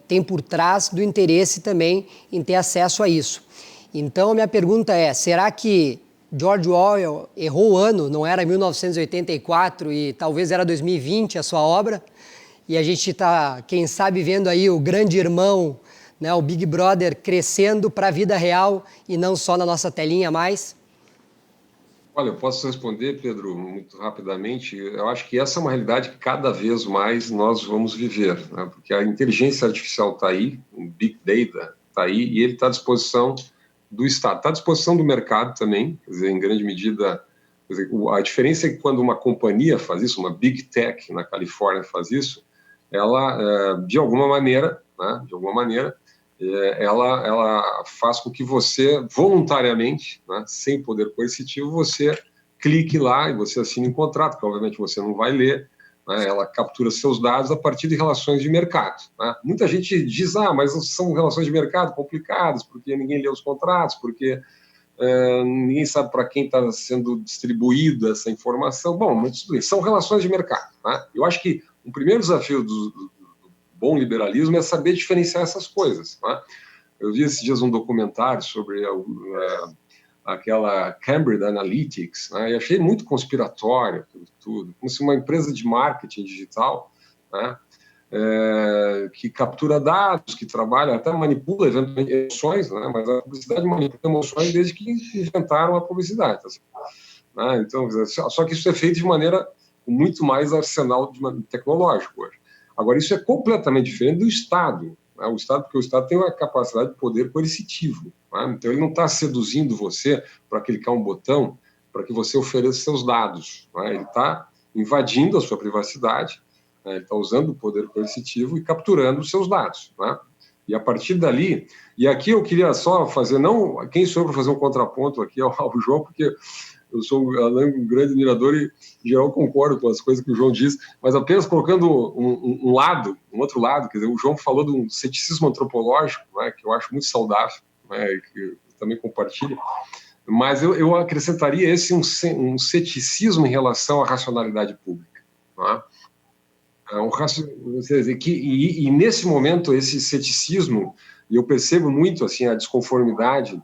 têm por trás do interesse também em ter acesso a isso. Então, a minha pergunta é, será que George Orwell errou o ano, não era 1984 e talvez era 2020 a sua obra? E a gente está, quem sabe, vendo aí o grande irmão, né, o Big Brother, crescendo para a vida real e não só na nossa telinha mais? Olha, eu posso responder, Pedro, muito rapidamente. Eu acho que essa é uma realidade que cada vez mais nós vamos viver, né? Porque a inteligência artificial está aí, o Big Data está aí, e ele está à disposição do Estado, está à disposição do mercado também, quer dizer, em grande medida. Quer dizer, a diferença é que quando uma companhia faz isso, uma Big Tech na Califórnia faz isso, ela, de alguma maneira, né, ela faz com que você, voluntariamente, né, sem poder coercitivo, você clique lá e você assine um contrato, que obviamente você não vai ler, né, ela captura seus dados a partir de relações de mercado. Né? Muita gente diz, mas são relações de mercado complicadas, porque ninguém lê os contratos, porque ninguém sabe para quem está sendo distribuída essa informação. Bom, mas tudo isso são relações de mercado. Né? Eu acho que o primeiro desafio do bom liberalismo é saber diferenciar essas coisas. Né? Eu vi esses dias um documentário sobre aquela Cambridge Analytics, né? E achei muito conspiratório tudo, como se uma empresa de marketing digital, né? Que captura dados, que trabalha, até manipula eventualmente emoções, né? Mas a publicidade manipula emoções desde que inventaram a publicidade. Né? Então, só que isso é feito de maneira muito mais arsenal tecnológico hoje. Agora, isso é completamente diferente do Estado. Né? Porque o Estado tem uma capacidade de poder coercitivo. Né? Então, ele não está seduzindo você para clicar um botão para que você ofereça seus dados. Né? Ele está invadindo a sua privacidade, né? Ele está usando o poder coercitivo e capturando os seus dados. Né? E a partir dali... E aqui eu queria só fazer... Quem sou eu para fazer um contraponto aqui ao João, porque eu sou um grande admirador e, em geral, concordo com as coisas que o João diz, mas apenas colocando um outro lado, quer dizer, o João falou de um ceticismo antropológico, né, que eu acho muito saudável, né, que eu também compartilho, mas eu acrescentaria um ceticismo em relação à racionalidade pública. Né? E nesse momento, esse ceticismo, e eu percebo muito assim, a desconformidade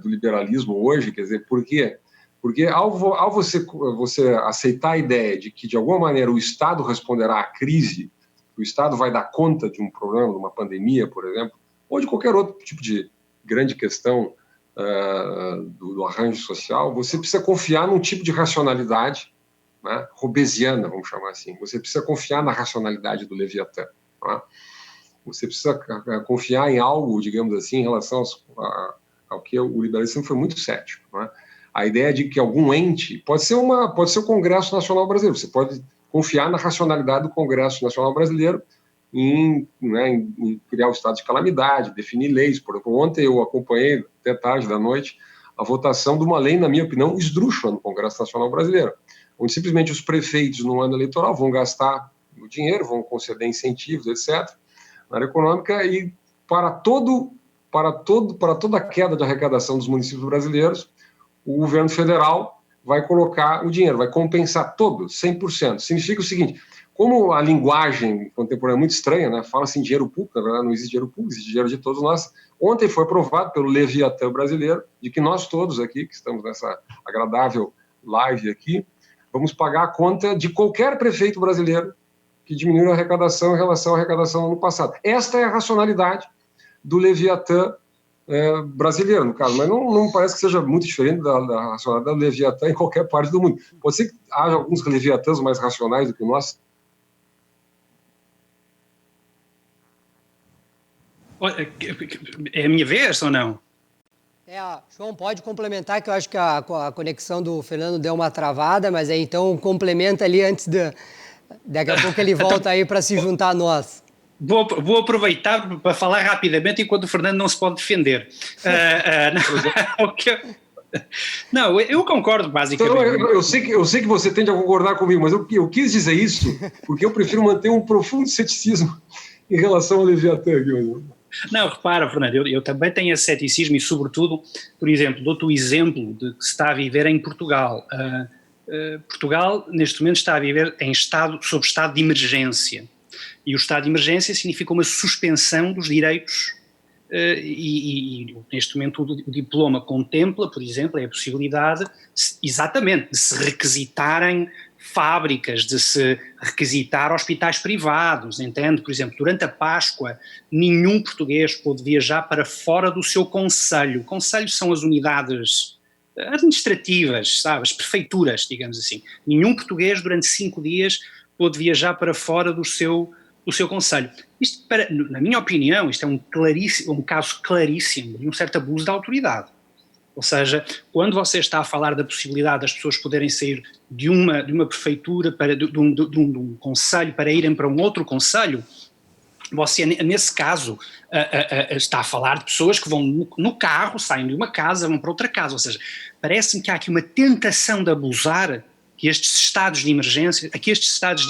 do liberalismo hoje, quer dizer, por quê? Porque ao você aceitar a ideia de que, de alguma maneira, o Estado responderá à crise, o Estado vai dar conta de um problema, de uma pandemia, por exemplo, ou de qualquer outro tipo de grande questão do arranjo social, você precisa confiar num tipo de racionalidade, né, robesiana, vamos chamar assim. Você precisa confiar na racionalidade do Leviatã. Né? Você precisa confiar em algo, digamos assim, em relação ao que o liberalismo foi muito cético. Né? A ideia de que algum ente, pode ser o Congresso Nacional Brasileiro, você pode confiar na racionalidade do Congresso Nacional Brasileiro em criar o estado de calamidade, definir leis. Por exemplo, ontem eu acompanhei, até tarde da noite, a votação de uma lei, na minha opinião, esdrúxula no Congresso Nacional Brasileiro, onde simplesmente os prefeitos, no ano eleitoral, vão gastar o dinheiro, vão conceder incentivos, etc., na área econômica, e para toda a queda de arrecadação dos municípios brasileiros, o governo federal vai colocar o dinheiro, vai compensar todo, 100%. Significa o seguinte, como a linguagem contemporânea é muito estranha, né? Fala-se em dinheiro público, na verdade não existe dinheiro público, existe dinheiro de todos nós. Ontem foi aprovado pelo Leviatã brasileiro, de que nós todos aqui, que estamos nessa agradável live aqui, vamos pagar a conta de qualquer prefeito brasileiro que diminuiu a arrecadação em relação à arrecadação no ano passado. Esta é a racionalidade do Leviatã brasileiro, no caso, mas não parece que seja muito diferente da racionalidade do Leviatã em qualquer parte do mundo. Pode ser que haja alguns Leviatãs mais racionais do que o nosso. É a minha vez ou não? João, pode complementar, que eu acho que a conexão do Fernando deu uma travada, mas aí então complementa ali antes daqui a pouco ele volta aí para se juntar a nós. Vou aproveitar para falar rapidamente enquanto o Fernando não se pode defender. Não, eu concordo basicamente. Então, eu sei que você tende a concordar comigo, mas eu quis dizer isso porque eu prefiro manter um profundo ceticismo em relação ao Leviatã. Não, repara, Fernando, eu também tenho esse ceticismo e, sobretudo, por exemplo, dou-te o exemplo de que se está a viver em Portugal. Portugal, neste momento, está a viver sob estado de emergência. E o estado de emergência significa uma suspensão dos direitos e neste momento o diploma contempla, por exemplo, a possibilidade exatamente de se requisitarem fábricas, de se requisitar hospitais privados, entende? Por exemplo, durante a Páscoa, nenhum português pôde viajar para fora do seu concelho. Concelhos são as unidades administrativas, sabe? As prefeituras, digamos assim. Nenhum português durante 5 dias pôde viajar para fora do seu concelho. Isto, na minha opinião, isto é um caso claríssimo de um certo abuso da autoridade. Ou seja, quando você está a falar da possibilidade das pessoas poderem sair de uma prefeitura, de um concelho para irem para um outro concelho, você, nesse caso, está a falar de pessoas que vão no carro, saem de uma casa, vão para outra casa. Ou seja, parece-me que há aqui uma tentação de abusar a que estes estados de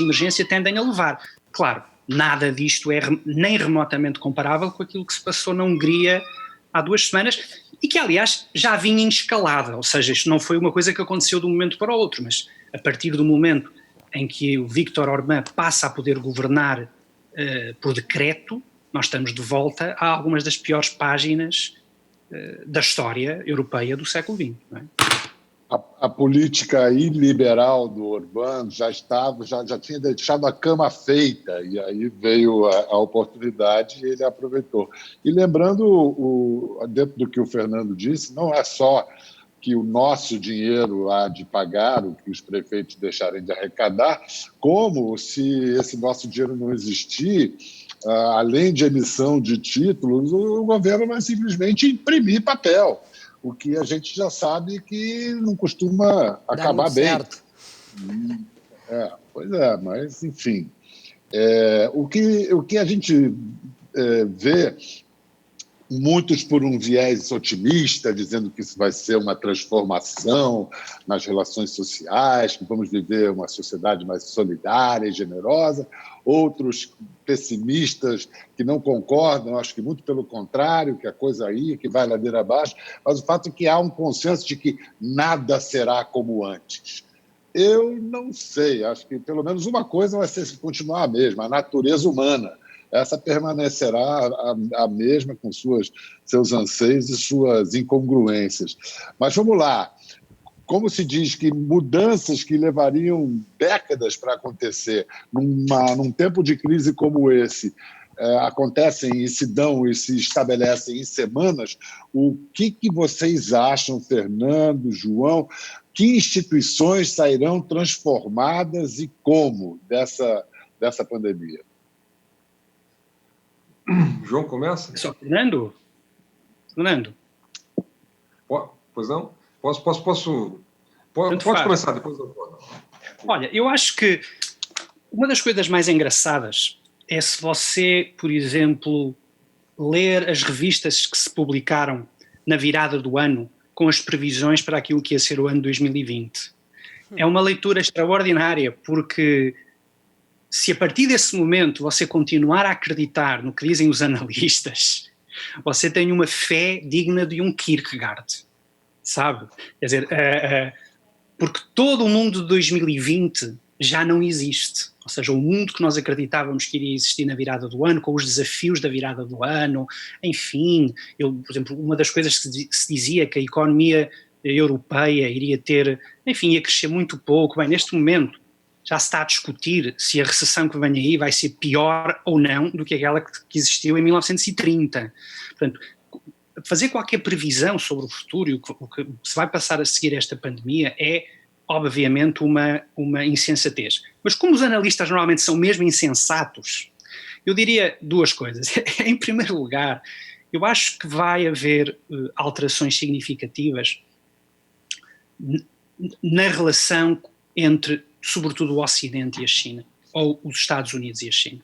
emergência tendem a levar. Claro, nada disto é nem remotamente comparável com aquilo que se passou na Hungria há 2 semanas, e que, aliás, já vinha em escalada, ou seja, isto não foi uma coisa que aconteceu de um momento para o outro, mas a partir do momento em que o Viktor Orbán passa a poder governar por decreto, nós estamos de volta a algumas das piores páginas da história europeia do século XX. Não é? A política iliberal do Orbán já tinha deixado a cama feita, e aí veio a oportunidade e ele aproveitou. E lembrando, dentro do que o Fernando disse, não é só que o nosso dinheiro há de pagar o que os prefeitos deixarem de arrecadar, como, se esse nosso dinheiro não existir, além de emissão de títulos, o governo vai simplesmente imprimir papel, o que a gente já sabe que não costuma acabar bem. Certo. Pois é, mas, enfim. O que a gente vê, muitos por um viés otimista, dizendo que isso vai ser uma transformação nas relações sociais, que vamos viver uma sociedade mais solidária e generosa, outros pessimistas que não concordam, acho que muito pelo contrário, que a coisa aí, que vai ladeira abaixo, mas o fato é que há um consenso de que nada será como antes. Eu não sei, acho que pelo menos uma coisa vai ser continuar a mesma, a natureza humana. Essa permanecerá a mesma com seus anseios e suas incongruências. Mas vamos lá. Como se diz que mudanças que levariam décadas para acontecer num tempo de crise como esse acontecem e se estabelecem em semanas, o que vocês acham, Fernando, João? Que instituições sairão transformadas e como dessa pandemia? João, começa? Só Fernando? Pois não? Pode começar, depois eu vou. Olha, eu acho que uma das coisas mais engraçadas é se você, por exemplo, ler as revistas que se publicaram na virada do ano com as previsões para aquilo que ia ser o ano 2020. É uma leitura extraordinária, porque se a partir desse momento você continuar a acreditar no que dizem os analistas, você tem uma fé digna de um Kierkegaard, sabe? Quer dizer, porque todo o mundo de 2020 já não existe. Ou seja, o mundo que nós acreditávamos que iria existir na virada do ano, com os desafios da virada do ano, enfim, por exemplo, uma das coisas que se dizia que a economia europeia iria ia crescer muito pouco. Bem, neste momento já se está a discutir se a recessão que vem aí vai ser pior ou não do que aquela que existiu em 1930. Portanto, fazer qualquer previsão sobre o futuro e o que se vai passar a seguir esta pandemia é, obviamente, uma insensatez. Mas como os analistas normalmente são mesmo insensatos, eu diria duas coisas. Em primeiro lugar, eu acho que vai haver alterações significativas na relação entre, sobretudo, o Ocidente e a China, ou os Estados Unidos e a China.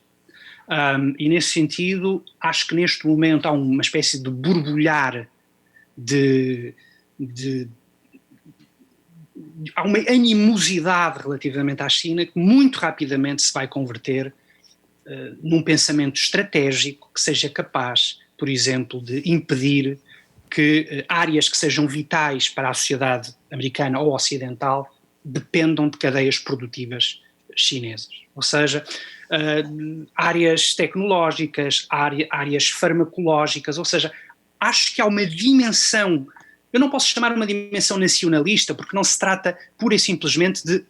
E nesse sentido, acho que neste momento há uma espécie de borbulhar há uma animosidade relativamente à China que muito rapidamente se vai converter num pensamento estratégico que seja capaz, por exemplo, de impedir que áreas que sejam vitais para a sociedade americana ou ocidental dependam de cadeias produtivas chinesas. Ou seja, áreas tecnológicas, áreas farmacológicas, ou seja, acho que há uma dimensão, eu não posso chamar uma dimensão nacionalista, porque não se trata pura e simplesmente de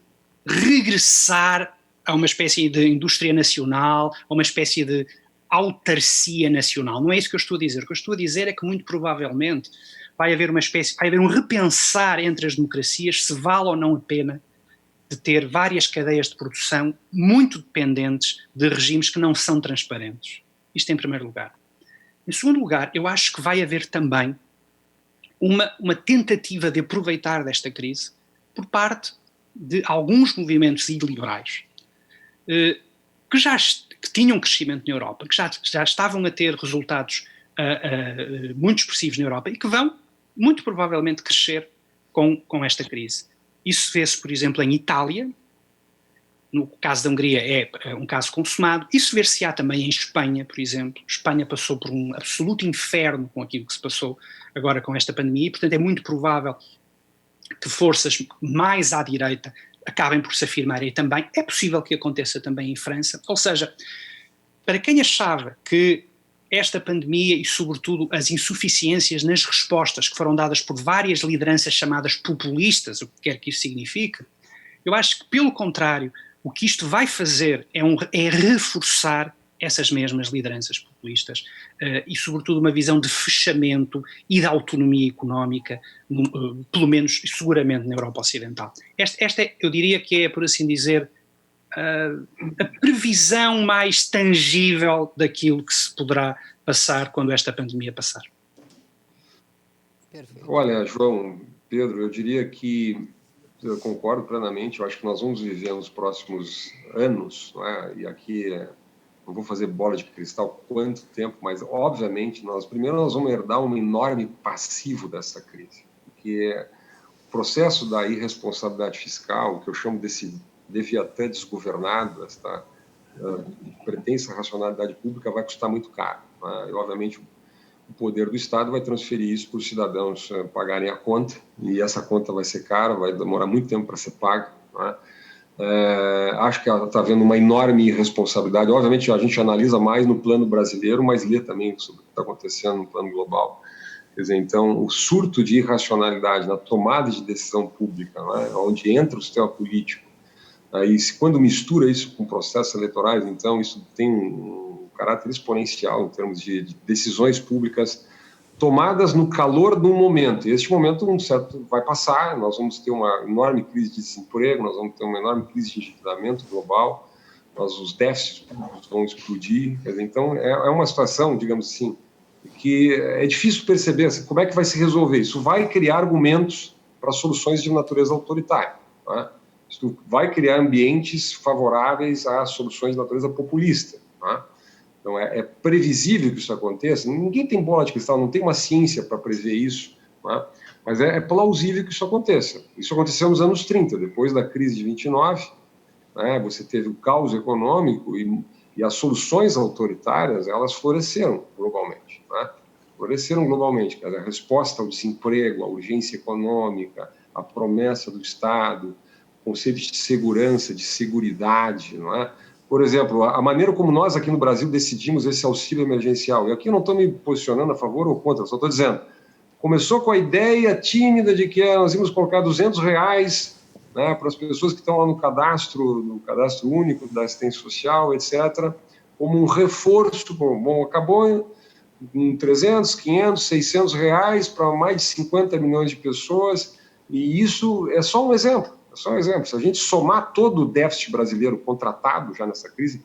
regressar a uma espécie de indústria nacional, a uma espécie de autarcia nacional. Não é isso que eu estou a dizer. O que eu estou a dizer é que muito provavelmente vai haver um repensar entre as democracias se vale ou não a pena de ter várias cadeias de produção muito dependentes de regimes que não são transparentes. Isto em primeiro lugar. Em segundo lugar, eu acho que vai haver também uma tentativa de aproveitar desta crise por parte de alguns movimentos iliberais que tinham crescimento na Europa, que já estavam a ter resultados muito expressivos na Europa e que vão, muito provavelmente, crescer com esta crise. Isso vê-se, por exemplo, em Itália. No caso da Hungria é um caso consumado. Isso ver-se-á também em Espanha, por exemplo. Espanha passou por um absoluto inferno com aquilo que se passou agora com esta pandemia e, portanto, é muito provável que forças mais à direita acabem por se afirmarem também. É possível que aconteça também em França. Ou seja, para quem achava que esta pandemia e, sobretudo, as insuficiências nas respostas que foram dadas por várias lideranças chamadas populistas, o que quer que isso signifique, eu acho que, pelo contrário, o que isto vai fazer é reforçar essas mesmas lideranças populistas e, sobretudo, uma visão de fechamento e de autonomia económica, pelo menos, seguramente, na Europa Ocidental. Esta eu diria que é, por assim dizer, a previsão mais tangível daquilo que se poderá passar quando esta pandemia passar. Perfeito. Olha, João, Pedro, eu diria que eu concordo plenamente. Eu acho que nós vamos viver nos próximos anos, não é? E aqui não vou fazer bola de cristal quanto tempo, mas obviamente primeiro nós vamos herdar um enorme passivo dessa crise, que é o processo da irresponsabilidade fiscal, que eu chamo desse Leviatã desgovernado, esta pretensa racionalidade pública vai custar muito caro, né? E obviamente o poder do Estado vai transferir isso para os cidadãos pagarem a conta, e essa conta vai ser cara, vai demorar muito tempo para ser paga, né? Acho que está havendo uma enorme irresponsabilidade. Obviamente a gente analisa mais no plano brasileiro, mas lê também sobre o que está acontecendo no plano global. Quer dizer, então, o surto de irracionalidade na tomada de decisão pública, né, onde entra o sistema político, e quando mistura isso com processos eleitorais, então isso tem um caráter exponencial em termos de decisões públicas tomadas no calor do momento. E este momento, vai passar, nós vamos ter uma enorme crise de desemprego, nós vamos ter uma enorme crise de endividamento global, os déficits públicos vão explodir. Quer dizer, então, é uma situação, digamos assim, que é difícil perceber assim, como é que vai se resolver. Isso vai criar argumentos para soluções de natureza autoritária, né? Isso vai criar ambientes favoráveis a soluções de natureza populista, né? Então, é previsível que isso aconteça. Ninguém tem bola de cristal, não tem uma ciência para prever isso, né? Mas é plausível que isso aconteça. Isso aconteceu nos anos 30, depois da crise de 29, né? Você teve o caos econômico e as soluções autoritárias, elas floresceram globalmente, né? Floresceram globalmente. A resposta ao desemprego, à urgência econômica, a promessa do Estado, conceitos de segurança, de seguridade, não é? Por exemplo, a maneira como nós aqui no Brasil decidimos esse auxílio emergencial, e aqui eu não estou me posicionando a favor ou contra, só estou dizendo, começou com a ideia tímida de que nós íamos colocar R$200, né, para as pessoas que estão lá no cadastro único da assistência social, etc., como um reforço. Bom, acabou em 300, 500, R$600 para mais de 50 milhões de pessoas, e isso é só um exemplo. Só um exemplo, se a gente somar todo o déficit brasileiro contratado já nessa crise,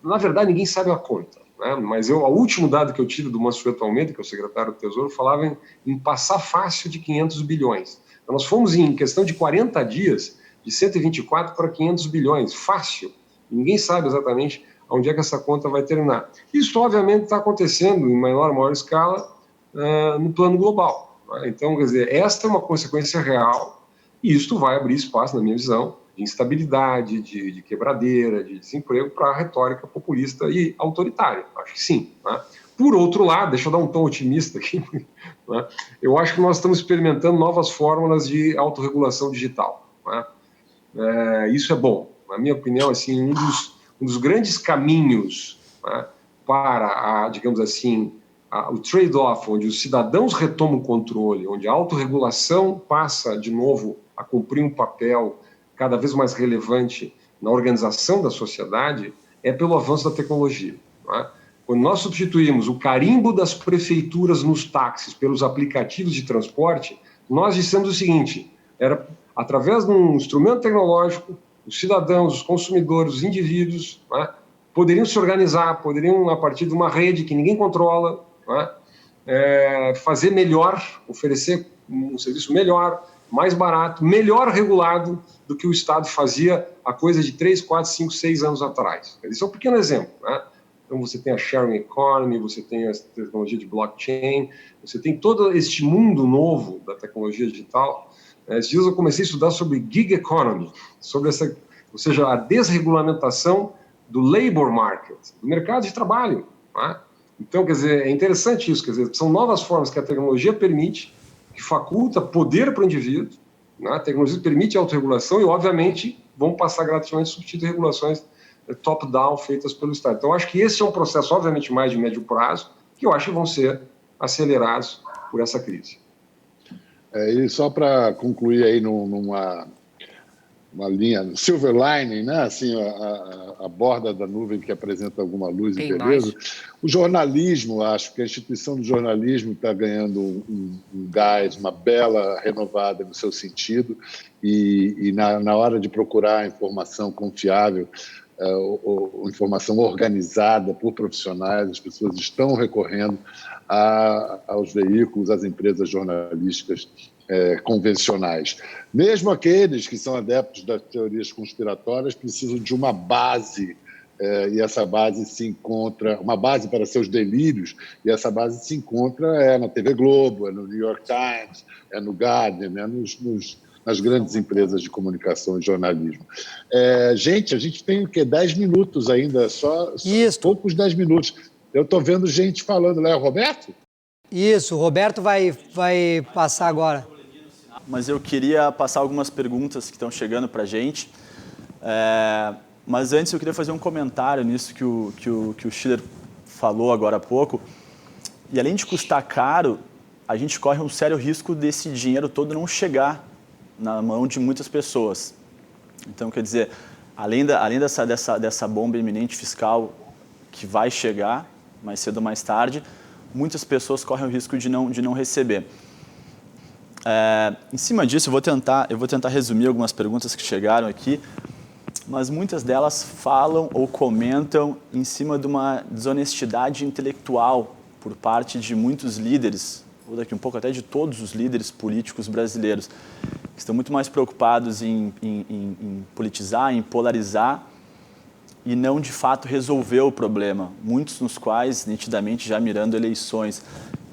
na verdade ninguém sabe a conta, né? Mas o último dado que eu tive do Mansueto Almeida, que é o secretário do Tesouro, falava em passar fácil de 500 bilhões. Então nós fomos em questão de 40 dias, de 124 para 500 bilhões, fácil. Ninguém sabe exatamente onde é que essa conta vai terminar. Isso obviamente está acontecendo em maior escala no plano global, né? Então, quer dizer, esta é uma consequência real. E isto vai abrir espaço, na minha visão, de instabilidade, de quebradeira, de desemprego para a retórica populista e autoritária. Acho que sim, né? Por outro lado, deixa eu dar um tom otimista aqui, né? Eu acho que nós estamos experimentando novas fórmulas de autorregulação digital, né? Isso é bom. Na minha opinião, assim, um dos grandes caminhos, né, para, digamos assim, o trade-off, onde os cidadãos retomam o controle, onde a autorregulação passa, de novo, a cumprir um papel cada vez mais relevante na organização da sociedade, é pelo avanço da tecnologia, né? Quando nós substituímos o carimbo das prefeituras nos táxis pelos aplicativos de transporte, nós dissemos o seguinte: era através de um instrumento tecnológico, os cidadãos, os consumidores, os indivíduos, né, poderiam se organizar, poderiam, a partir de uma rede que ninguém controla, né, fazer melhor, oferecer um serviço melhor, mais barato, melhor regulado do que o Estado fazia há coisa de 3, 4, 5, 6 anos atrás. Isso é um pequeno exemplo, né? Então você tem a sharing economy, você tem a tecnologia de blockchain, você tem todo este mundo novo da tecnologia digital. Esses dias eu comecei a estudar sobre gig economy, sobre essa, ou seja, a desregulamentação do labor market, do mercado de trabalho, né? Então, quer dizer, é interessante isso, quer dizer, são novas formas que a tecnologia permite, que faculta poder para o indivíduo, né? A tecnologia permite a autorregulação e, obviamente, vão passar gradativamente a substituir regulações top-down feitas pelo Estado. Então, acho que esse é um processo, obviamente, mais de médio prazo, que eu acho que vão ser acelerados por essa crise. E só para concluir aí numa linha silver lining, né? Assim, a borda da nuvem que apresenta alguma luz e beleza. O jornalismo, acho que a instituição do jornalismo está ganhando um gás, uma bela renovada no seu sentido, e na hora de procurar informação confiável, informação organizada por profissionais, as pessoas estão recorrendo aos veículos, às empresas jornalísticas convencionais. Mesmo aqueles que são adeptos das teorias conspiratórias precisam de uma base, e essa base se encontra, uma base para seus delírios, e essa base se encontra na TV Globo, no New York Times, no Guardian, nas grandes empresas de comunicação e jornalismo. Gente, a gente tem o quê? 10 minutos ainda, só poucos 10 minutos. Eu estou vendo gente falando, né? Roberto? Isso, o Roberto vai passar agora. Mas eu queria passar algumas perguntas que estão chegando para a gente. Mas antes eu queria fazer um comentário nisso que o Schiller falou agora há pouco. E além de custar caro, a gente corre um sério risco desse dinheiro todo não chegar na mão de muitas pessoas. Então, quer dizer, além dessa bomba iminente fiscal que vai chegar, mais cedo ou mais tarde, muitas pessoas correm o risco de não receber. Em cima disso, eu vou tentar resumir algumas perguntas que chegaram aqui, mas muitas delas falam ou comentam em cima de uma desonestidade intelectual por parte de muitos líderes, ou daqui um pouco até de todos os líderes políticos brasileiros, que estão muito mais preocupados em politizar, em polarizar, e não, de fato, resolver o problema, muitos nos quais, nitidamente, já mirando eleições.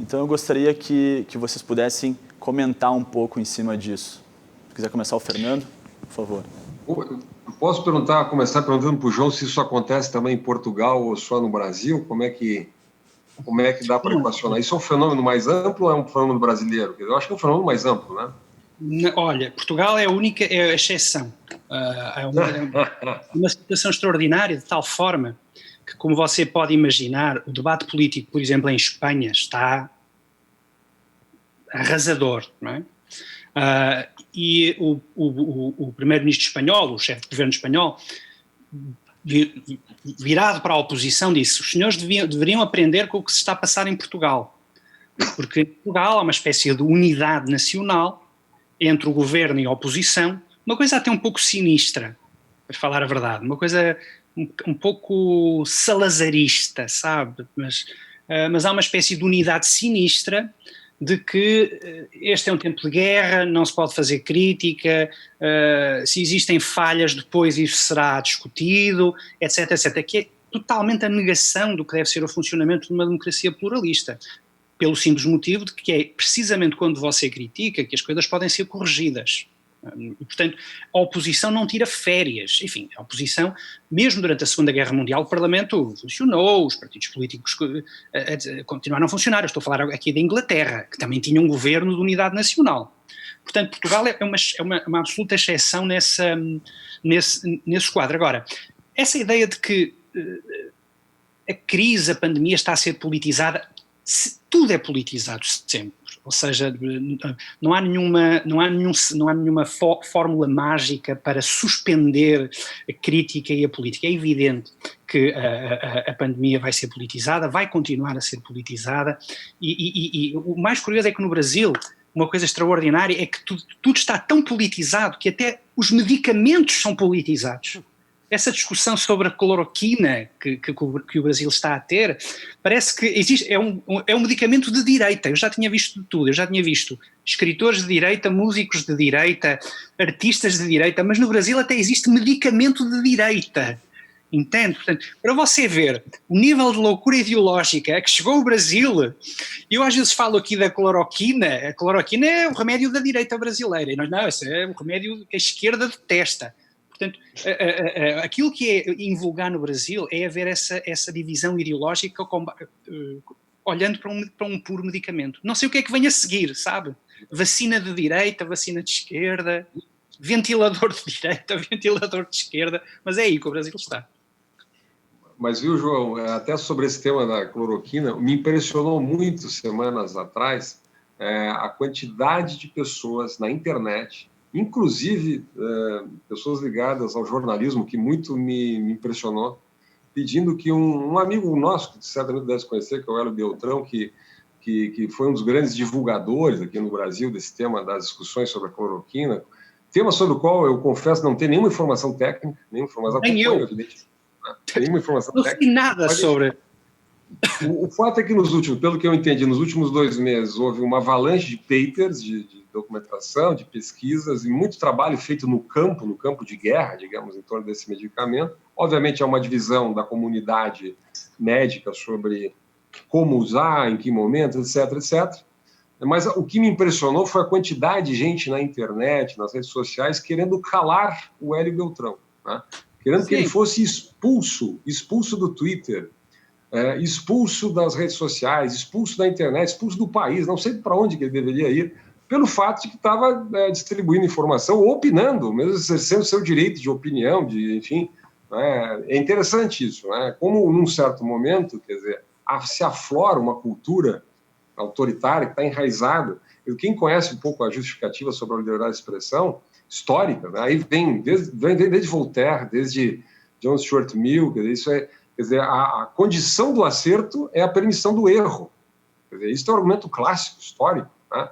Então, eu gostaria que vocês pudessem comentar um pouco em cima disso. Se quiser começar o Fernando, por favor. Eu posso começar perguntando para o João se isso acontece também em Portugal ou só no Brasil? Como é que dá para equacionar? Isso é um fenômeno mais amplo ou é um fenômeno brasileiro? Eu acho que é um fenômeno mais amplo, né? Olha, Portugal é a exceção. É uma situação extraordinária, de tal forma que, como você pode imaginar, o debate político, por exemplo, em Espanha, está arrasador, não é? E o primeiro-ministro espanhol, o chefe de governo espanhol, virado para a oposição, disse: os senhores deveriam aprender com o que se está a passar em Portugal, porque em Portugal há uma espécie de unidade nacional entre o governo e a oposição, uma coisa até um pouco sinistra, para falar a verdade, uma coisa um pouco salazarista, sabe? Mas há uma espécie de unidade sinistra de que este é um tempo de guerra, não se pode fazer crítica, se existem falhas depois isso será discutido, etc, etc, que é totalmente a negação do que deve ser o funcionamento de uma democracia pluralista, pelo simples motivo de que é precisamente quando você critica que as coisas podem ser corrigidas. E, portanto, a oposição não tira férias. Enfim, a oposição, mesmo durante a Segunda Guerra Mundial, o Parlamento funcionou, os partidos políticos continuaram a funcionar. Eu estou a falar aqui da Inglaterra, que também tinha um governo de unidade nacional. Portanto, Portugal é uma absoluta exceção nesse quadro. Agora, essa ideia de que a crise, a pandemia está a ser politizada, tudo é politizado sempre, ou seja, não há nenhuma fórmula mágica para suspender a crítica e a política. É evidente que a pandemia vai ser politizada, vai continuar a ser politizada, e o mais curioso é que no Brasil, uma coisa extraordinária é que tudo está tão politizado que até os medicamentos são politizados. Essa discussão sobre a cloroquina que o Brasil está a ter, parece que é um medicamento de direita. Eu já tinha visto de tudo, eu já tinha visto escritores de direita, músicos de direita, artistas de direita, mas no Brasil até existe medicamento de direita, entende? Portanto, para você ver o nível de loucura ideológica a que chegou o Brasil, eu às vezes falo aqui da cloroquina, a cloroquina é o remédio da direita brasileira, e nós não, esse é o remédio que a esquerda detesta. Portanto, aquilo que é invulgar no Brasil é haver essa divisão ideológica olhando para um puro medicamento. Não sei o que é que vem a seguir, sabe? Vacina de direita, vacina de esquerda, ventilador de direita, ventilador de esquerda, mas é aí que o Brasil está. Mas viu, João, até sobre esse tema da cloroquina, me impressionou muito semanas atrás a quantidade de pessoas na internet, inclusive pessoas ligadas ao jornalismo, que muito me impressionou, pedindo que um amigo nosso, que certamente deve conhecer, que é o Hélio Beltrão, que foi um dos grandes divulgadores aqui no Brasil desse tema das discussões sobre a cloroquina, tema sobre o qual eu confesso não ter nenhuma informação técnica, nenhuma informação, Nem eu. Evidente, nenhuma informação Não técnica. sei nada sobre. O fato é que pelo que eu entendi, nos últimos 2 meses houve uma avalanche de papers, de documentação, de pesquisas e muito trabalho feito no campo de guerra, digamos, em torno desse medicamento. Obviamente, há uma divisão da comunidade médica sobre como usar, em que momento, etc, etc. Mas o que me impressionou foi a quantidade de gente na internet, nas redes sociais, querendo calar o Hélio Beltrão, né? Querendo que ele fosse expulso do Twitter, expulso das redes sociais, expulso da internet, expulso do país, não sei para onde que ele deveria ir, pelo fato de que estava distribuindo informação ou opinando, mesmo exercendo seu direito de opinião, enfim. É interessante isso, né? Como num certo momento, quer dizer, se aflora uma cultura autoritária que está enraizada. Quem conhece um pouco a justificativa sobre a liberdade de expressão histórica, né? Aí vem desde Voltaire, desde John Stuart Mill, quer dizer, a condição do acerto é a permissão do erro. Quer dizer, isso é um argumento clássico, histórico, né?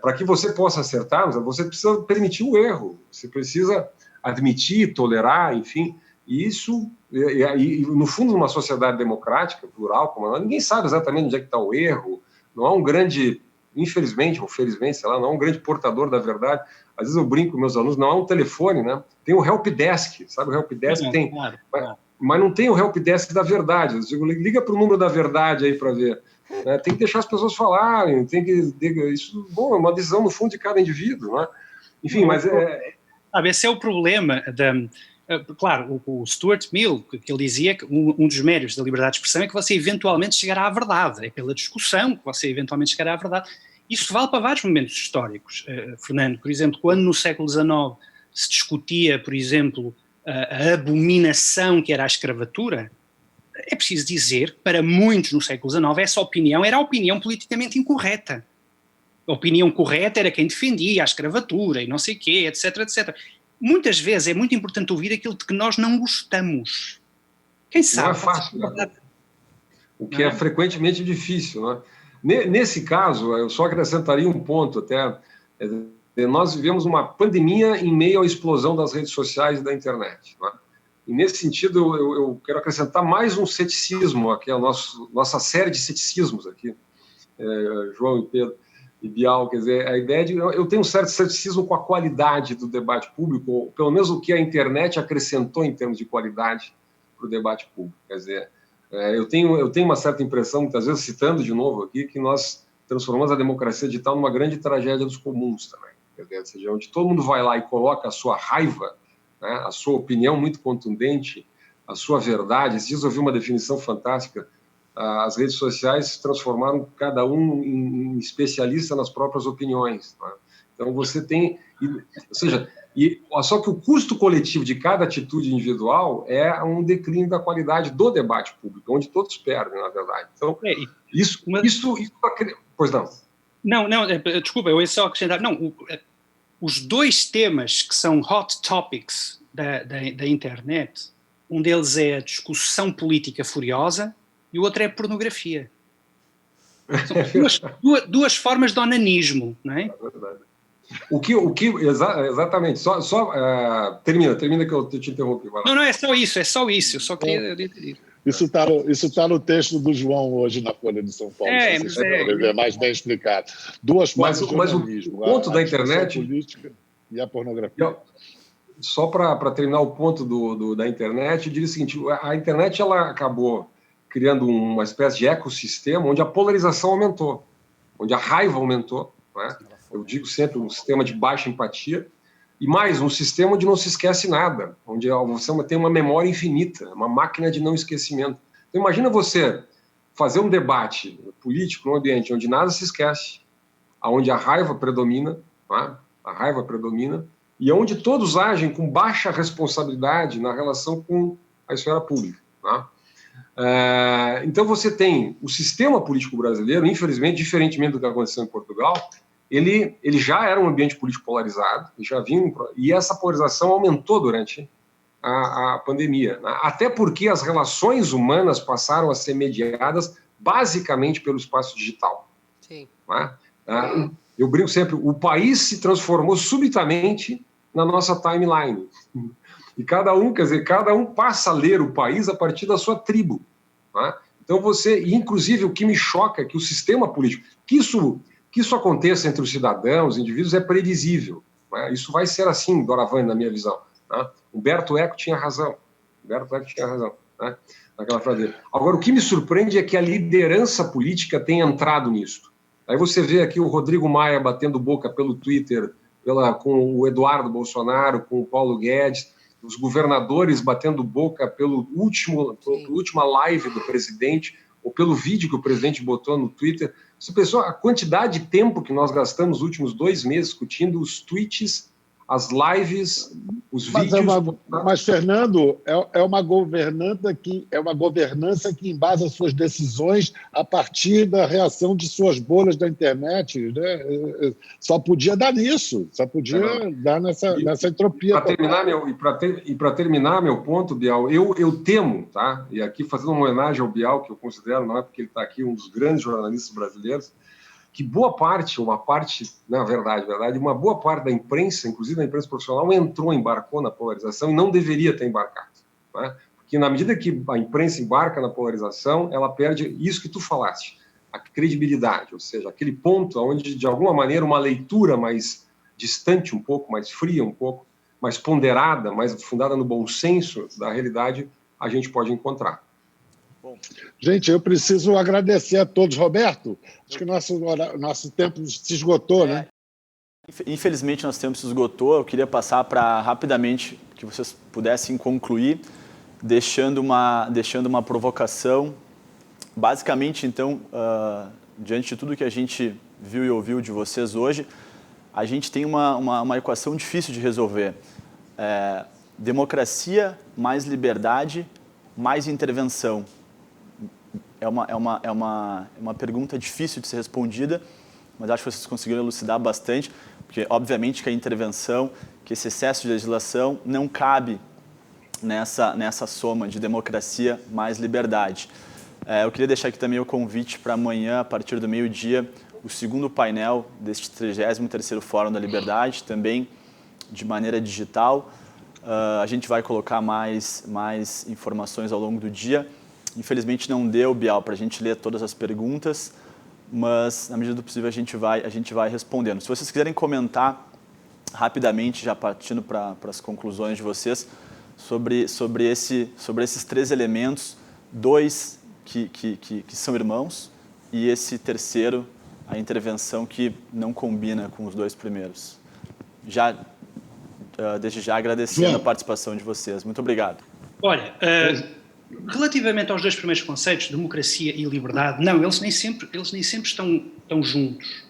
Para que você possa acertar, você precisa permitir o erro, você precisa admitir, tolerar, enfim. E isso, no fundo, numa sociedade democrática, plural, como ela, ninguém sabe exatamente onde é que está o erro, não há um grande, infelizmente ou felizmente, sei lá, não há um grande portador da verdade. Às vezes eu brinco com meus alunos, não há um telefone, né? Tem o help desk, sabe? O help desk tem, claro. Mas não tem o help desk da verdade. Eu digo, liga para o número da verdade aí para ver. Tem que deixar as pessoas falarem, isso, bom, é uma decisão no fundo de cada indivíduo, né? Enfim, mas esse é o problema claro, o Stuart Mill, que ele dizia que um dos méritos da liberdade de expressão é que você eventualmente chegará à verdade, é pela discussão que você eventualmente chegará à verdade. Isso vale para vários momentos históricos, Fernando. Por exemplo, quando no século XIX se discutia, por exemplo, a abominação que era a escravatura, é preciso dizer que para muitos no século XIX essa opinião era a opinião politicamente incorreta. A opinião correta era quem defendia a escravatura e não sei o quê, etc, etc. Muitas vezes é muito importante ouvir aquilo de que nós não gostamos. Quem sabe? Não é fácil, né? O que é frequentemente difícil, né? Nesse caso, eu só acrescentaria um ponto até. Nós vivemos uma pandemia em meio à explosão das redes sociais e da internet, né? E nesse sentido, eu quero acrescentar mais um ceticismo aqui, a nossa série de ceticismos aqui, João e Pedro e Bial, quer dizer, a ideia de... Eu tenho um certo ceticismo com a qualidade do debate público, ou pelo menos o que a internet acrescentou em termos de qualidade para o debate público. Quer dizer, eu tenho uma certa impressão, muitas vezes, citando de novo aqui, que nós transformamos a democracia digital numa grande tragédia dos comuns também. Quer dizer, ou seja, onde todo mundo vai lá e coloca a sua raiva, né, a sua opinião muito contundente, a sua verdade. Esses dias eu vi uma definição fantástica. As redes sociais transformaram cada um em especialista nas próprias opiniões, né? Então você tem, ou seja, só que o custo coletivo de cada atitude individual é um declínio da qualidade do debate público, onde todos perdem, na verdade. Então isso pois não. Não, desculpa, eu ia só acrescentar, os dois temas que são hot topics da internet, um deles é a discussão política furiosa e o outro é a pornografia. São duas formas de onanismo, não é? Exatamente. Termina que eu te interrompi. Não, é só isso. Eu só queria dizer isso. Isso tá no texto do João hoje na Folha de São Paulo. É mais bem explicado. Duas formas de jornalismo. Mas o ponto da internet... política e a pornografia. Só para terminar o ponto da internet, eu diria o seguinte, a internet ela acabou criando uma espécie de ecossistema onde a polarização aumentou, onde a raiva aumentou, né? Eu digo sempre um sistema de baixa empatia, e mais, um sistema onde não se esquece nada, onde você tem uma memória infinita, uma máquina de não esquecimento. Então, imagina você fazer um debate político num ambiente onde nada se esquece, onde a raiva predomina, né? A raiva predomina, e onde todos agem com baixa responsabilidade na relação com a esfera pública. Tá? Então você tem o sistema político brasileiro, infelizmente, diferentemente do que aconteceu em Portugal, ele já era um ambiente político polarizado, e essa polarização aumentou durante a pandemia, né? Até porque as relações humanas passaram a ser mediadas basicamente pelo espaço digital. Sim. Né? Eu brinco sempre, o país se transformou subitamente na nossa timeline. E cada um passa a ler o país a partir da sua tribo. Né? Então inclusive, o que me choca é que o sistema político, que isso aconteça entre os cidadãos, os indivíduos, é previsível. Né? Isso vai ser assim, doravante, na minha visão. Né? Humberto Eco tinha razão. Né? Naquela frase dele. Agora, o que me surpreende é que a liderança política tem entrado nisso. Aí você vê aqui o Rodrigo Maia batendo boca pelo Twitter, com o Eduardo Bolsonaro, com o Paulo Guedes, os governadores batendo boca pela última live do presidente, ou pelo vídeo que o presidente botou no Twitter. Você pensou a quantidade de tempo que nós gastamos nos últimos 2 meses discutindo os tweets, as lives, os vídeos... Mas, Fernando, é uma governança que embasa suas decisões a partir da reação de suas bolhas da internet. Né? Só podia dar nisso, dar nessa entropia. Para terminar meu ponto, Bial, eu temo, tá? E aqui fazendo uma homenagem ao Bial, que eu considero, não é porque ele está aqui, um dos grandes jornalistas brasileiros, que uma boa parte da imprensa, inclusive da imprensa profissional, embarcou na polarização e não deveria ter embarcado. Né? Porque na medida que a imprensa embarca na polarização, ela perde isso que tu falaste, a credibilidade, ou seja, aquele ponto onde, de alguma maneira, uma leitura mais distante um pouco, mais fria um pouco, mais ponderada, mais fundada no bom senso da realidade, a gente pode encontrar. Bom. Gente, eu preciso agradecer a todos. Roberto, acho que nosso tempo se esgotou, né? Infelizmente, nosso tempo se esgotou. Eu queria passar para, rapidamente, que vocês pudessem concluir, deixando uma provocação. Basicamente, então, diante de tudo que a gente viu e ouviu de vocês hoje, a gente tem uma equação difícil de resolver. Democracia mais liberdade mais intervenção. É uma pergunta difícil de ser respondida, mas acho que vocês conseguiram elucidar bastante, porque obviamente que a intervenção, que esse excesso de legislação não cabe nessa soma de democracia mais liberdade. Eu queria deixar aqui também o convite para amanhã, a partir do meio-dia, o segundo painel deste 33º Fórum da Liberdade, também de maneira digital. A gente vai colocar mais informações ao longo do dia. Infelizmente não deu, Bial, para a gente ler todas as perguntas, mas na medida do possível a gente vai respondendo. Se vocês quiserem comentar rapidamente, já partindo para as conclusões de vocês, sobre esses 3 elementos, 2 que são irmãos e esse terceiro, a intervenção que não combina com os 2 primeiros. Desde já agradecendo a participação de vocês. Muito obrigado. Olha, relativamente aos 2 primeiros conceitos, democracia e liberdade, não, eles nem sempre estão juntos.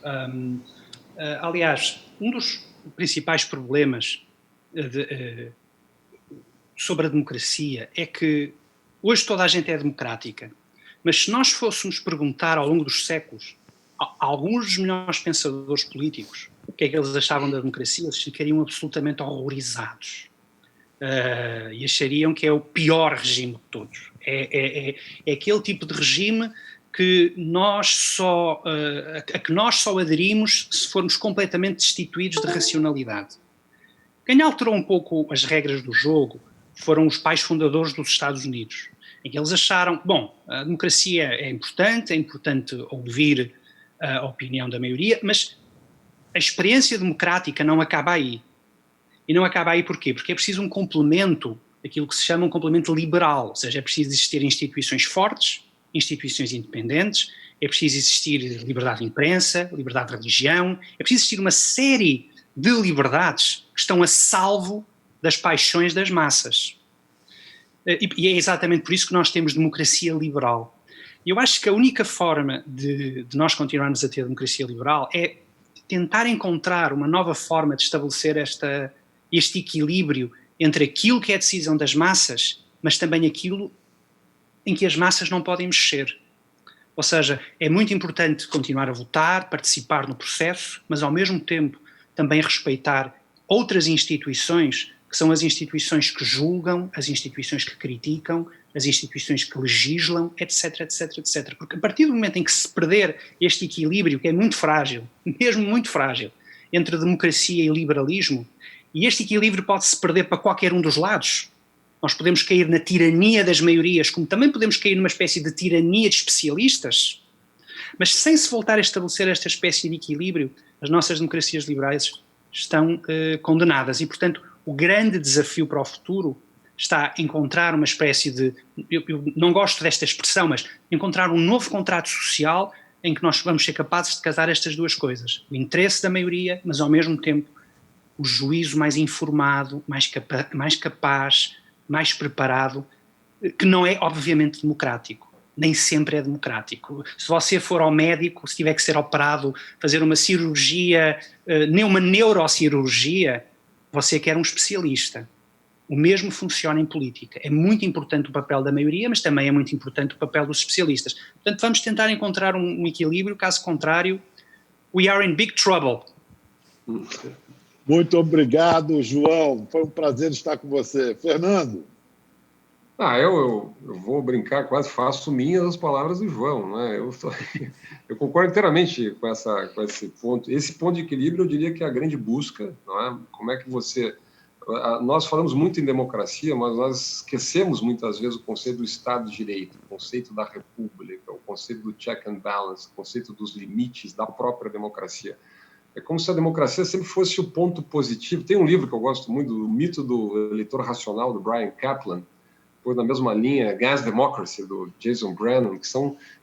Aliás, um dos principais problemas sobre a democracia é que hoje toda a gente é democrática, mas se nós fôssemos perguntar ao longo dos séculos a alguns dos melhores pensadores políticos o que é que eles achavam da democracia, eles ficariam absolutamente horrorizados. E achariam que é o pior regime de todos. É aquele tipo de regime que nós só aderimos se formos completamente destituídos de racionalidade. Quem alterou um pouco as regras do jogo foram os pais fundadores dos Estados Unidos, em que eles acharam, bom, a democracia é importante ouvir a opinião da maioria, mas a experiência democrática não acaba aí. E não acaba aí porquê? Porque é preciso um complemento, aquilo que se chama um complemento liberal, ou seja, é preciso existir instituições fortes, instituições independentes, é preciso existir liberdade de imprensa, liberdade de religião, é preciso existir uma série de liberdades que estão a salvo das paixões das massas. E é exatamente por isso que nós temos democracia liberal. E eu acho que a única forma de nós continuarmos a ter democracia liberal é tentar encontrar uma nova forma de estabelecer este equilíbrio entre aquilo que é a decisão das massas, mas também aquilo em que as massas não podem mexer. Ou seja, é muito importante continuar a votar, participar no processo, mas ao mesmo tempo também respeitar outras instituições, que são as instituições que julgam, as instituições que criticam, as instituições que legislam, etc, etc, etc. Porque a partir do momento em que se perder este equilíbrio, que é muito frágil, mesmo muito frágil, entre democracia e liberalismo, e este equilíbrio pode-se perder para qualquer um dos lados. Nós podemos cair na tirania das maiorias, como também podemos cair numa espécie de tirania de especialistas, mas sem se voltar a estabelecer esta espécie de equilíbrio, as nossas democracias liberais estão condenadas. E, portanto, o grande desafio para o futuro está a encontrar uma espécie de, eu não gosto desta expressão, mas encontrar um novo contrato social em que nós vamos ser capazes de casar estas duas coisas. O interesse da maioria, mas ao mesmo tempo o juízo mais informado, mais capaz, mais preparado, que não é obviamente democrático. Nem sempre é democrático. Se você for ao médico, se tiver que ser operado, fazer uma cirurgia, uma neurocirurgia, você quer um especialista. O mesmo funciona em política. É muito importante o papel da maioria, mas também é muito importante o papel dos especialistas. Portanto, vamos tentar encontrar um equilíbrio, caso contrário, we are in big trouble. Muito obrigado, João. Foi um prazer estar com você. Fernando? Eu vou brincar, quase faço minhas as palavras do João, né? Eu concordo inteiramente com esse ponto. Esse ponto de equilíbrio, eu diria que é a grande busca, não é? Como é que você... Nós falamos muito em democracia, mas nós esquecemos muitas vezes o conceito do Estado de Direito, o conceito da república, o conceito do check and balance, o conceito dos limites da própria democracia. É como se a democracia sempre fosse o ponto positivo. Tem um livro que eu gosto muito, O Mito do Eleitor Racional, do Brian Kaplan, depois na mesma linha, Gas Democracy, do Jason Brennan, que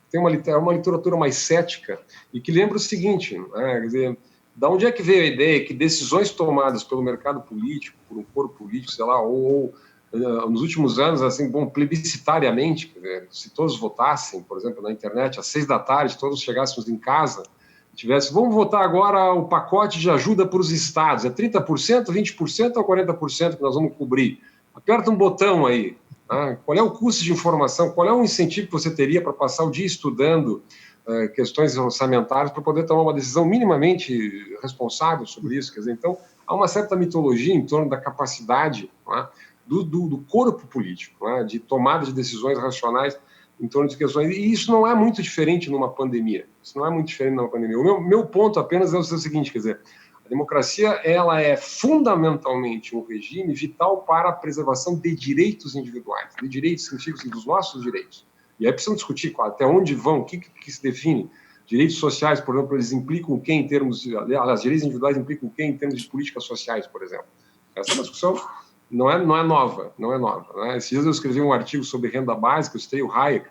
tem uma literatura mais cética e que lembra o seguinte, quer dizer, da onde é que veio a ideia que decisões tomadas pelo mercado político, por um corpo político, sei lá, ou nos últimos anos, assim, plebiscitariamente, quer dizer, se todos votassem, por exemplo, na internet, às 6 da tarde, todos chegássemos em casa, vamos votar agora o pacote de ajuda para os estados, é 30%, 20% ou 40% que nós vamos cobrir? Aperta um botão aí. Qual é o custo de informação? Qual é o incentivo que você teria para passar o dia estudando questões orçamentárias para poder tomar uma decisão minimamente responsável sobre isso? Quer dizer, então, há uma certa mitologia em torno da capacidade do corpo político, de tomada de decisões racionais em torno de questões. E isso não é muito diferente numa pandemia. O meu ponto apenas é o seguinte, quer dizer, a democracia, ela é fundamentalmente um regime vital para a preservação de direitos individuais, de direitos científicos e dos nossos direitos. E aí precisamos discutir até onde vão, o que se define. Direitos sociais, por exemplo, eles implicam o quê em termos... As direitos individuais implicam o quê em termos de políticas sociais, por exemplo. Essa é uma discussão não é nova. Né? Esses dias eu escrevi um artigo sobre renda básica, eu citei o Hayek.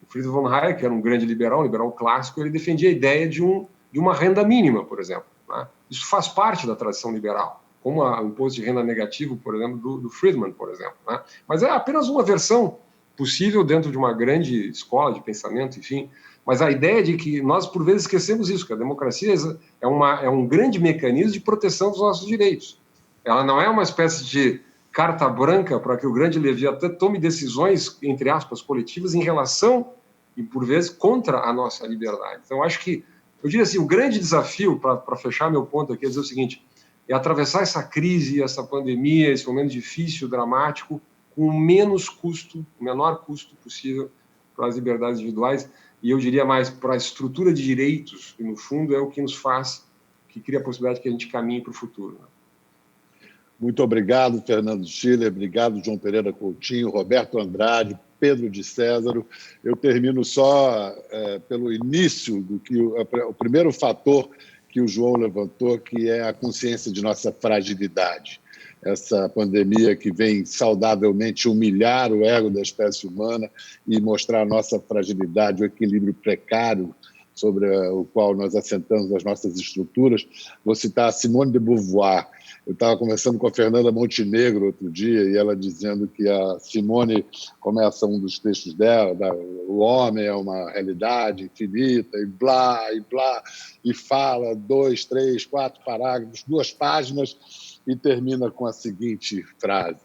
O Friedrich von Hayek era um grande liberal clássico, ele defendia a ideia de uma renda mínima, por exemplo. Né? Isso faz parte da tradição liberal, como o imposto de renda negativo, por exemplo, do Friedman, por exemplo. Né? Mas é apenas uma versão possível dentro de uma grande escola de pensamento, enfim. Mas a ideia de que nós, por vezes, esquecemos isso, que a democracia é um grande mecanismo de proteção dos nossos direitos. Ela não é uma espécie de carta branca para que o grande Leviatã tome decisões, entre aspas, coletivas em relação e, por vezes, contra a nossa liberdade. Então, acho que, eu diria assim, o grande desafio, para fechar meu ponto aqui, é dizer o seguinte, é atravessar essa crise, essa pandemia, esse momento difícil, dramático, com o menor custo possível para as liberdades individuais, e eu diria mais para a estrutura de direitos, que no fundo é o que nos faz, que cria a possibilidade que a gente caminhe para o futuro. Muito obrigado, Fernando Schiller, obrigado, João Pereira Coutinho, Roberto Andrade, Pedro de Césaro. Eu termino só pelo início do que o primeiro fator que o João levantou, que é a consciência de nossa fragilidade. Essa pandemia que vem saudavelmente humilhar o ego da espécie humana e mostrar a nossa fragilidade, o equilíbrio precário sobre o qual nós assentamos as nossas estruturas. Vou citar a Simone de Beauvoir. Eu estava conversando com a Fernanda Montenegro outro dia e ela dizendo que a Simone começa um dos textos dela, o homem é uma realidade infinita, e blá, e fala 2, 3, 4 parágrafos, 2 páginas, e termina com a seguinte frase: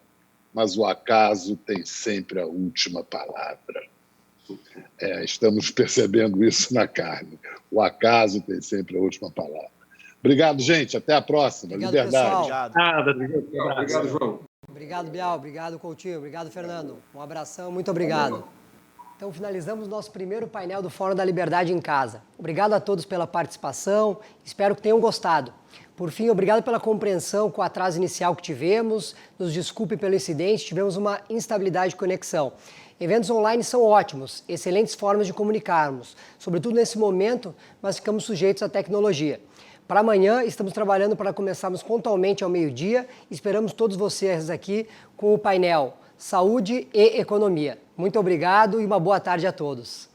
mas o acaso tem sempre a última palavra. Estamos percebendo isso na carne. O acaso tem sempre a última palavra. Obrigado, gente. Até a próxima. Obrigado, Liberdade. pessoal. Obrigado. Nada. Obrigado, João. Obrigado, Bial. Obrigado, Coutinho. Obrigado, Fernando. Um abração. Muito obrigado. Então, finalizamos nosso primeiro painel do Fórum da Liberdade em Casa. Obrigado a todos pela participação. Espero que tenham gostado. Por fim, obrigado pela compreensão com o atraso inicial que tivemos. Nos desculpe pelo incidente, tivemos uma instabilidade de conexão. Eventos online são ótimos, excelentes formas de comunicarmos. Sobretudo nesse momento, nós ficamos sujeitos à tecnologia. Para amanhã, estamos trabalhando para começarmos pontualmente ao meio-dia. Esperamos todos vocês aqui com o painel Saúde e Economia. Muito obrigado e uma boa tarde a todos.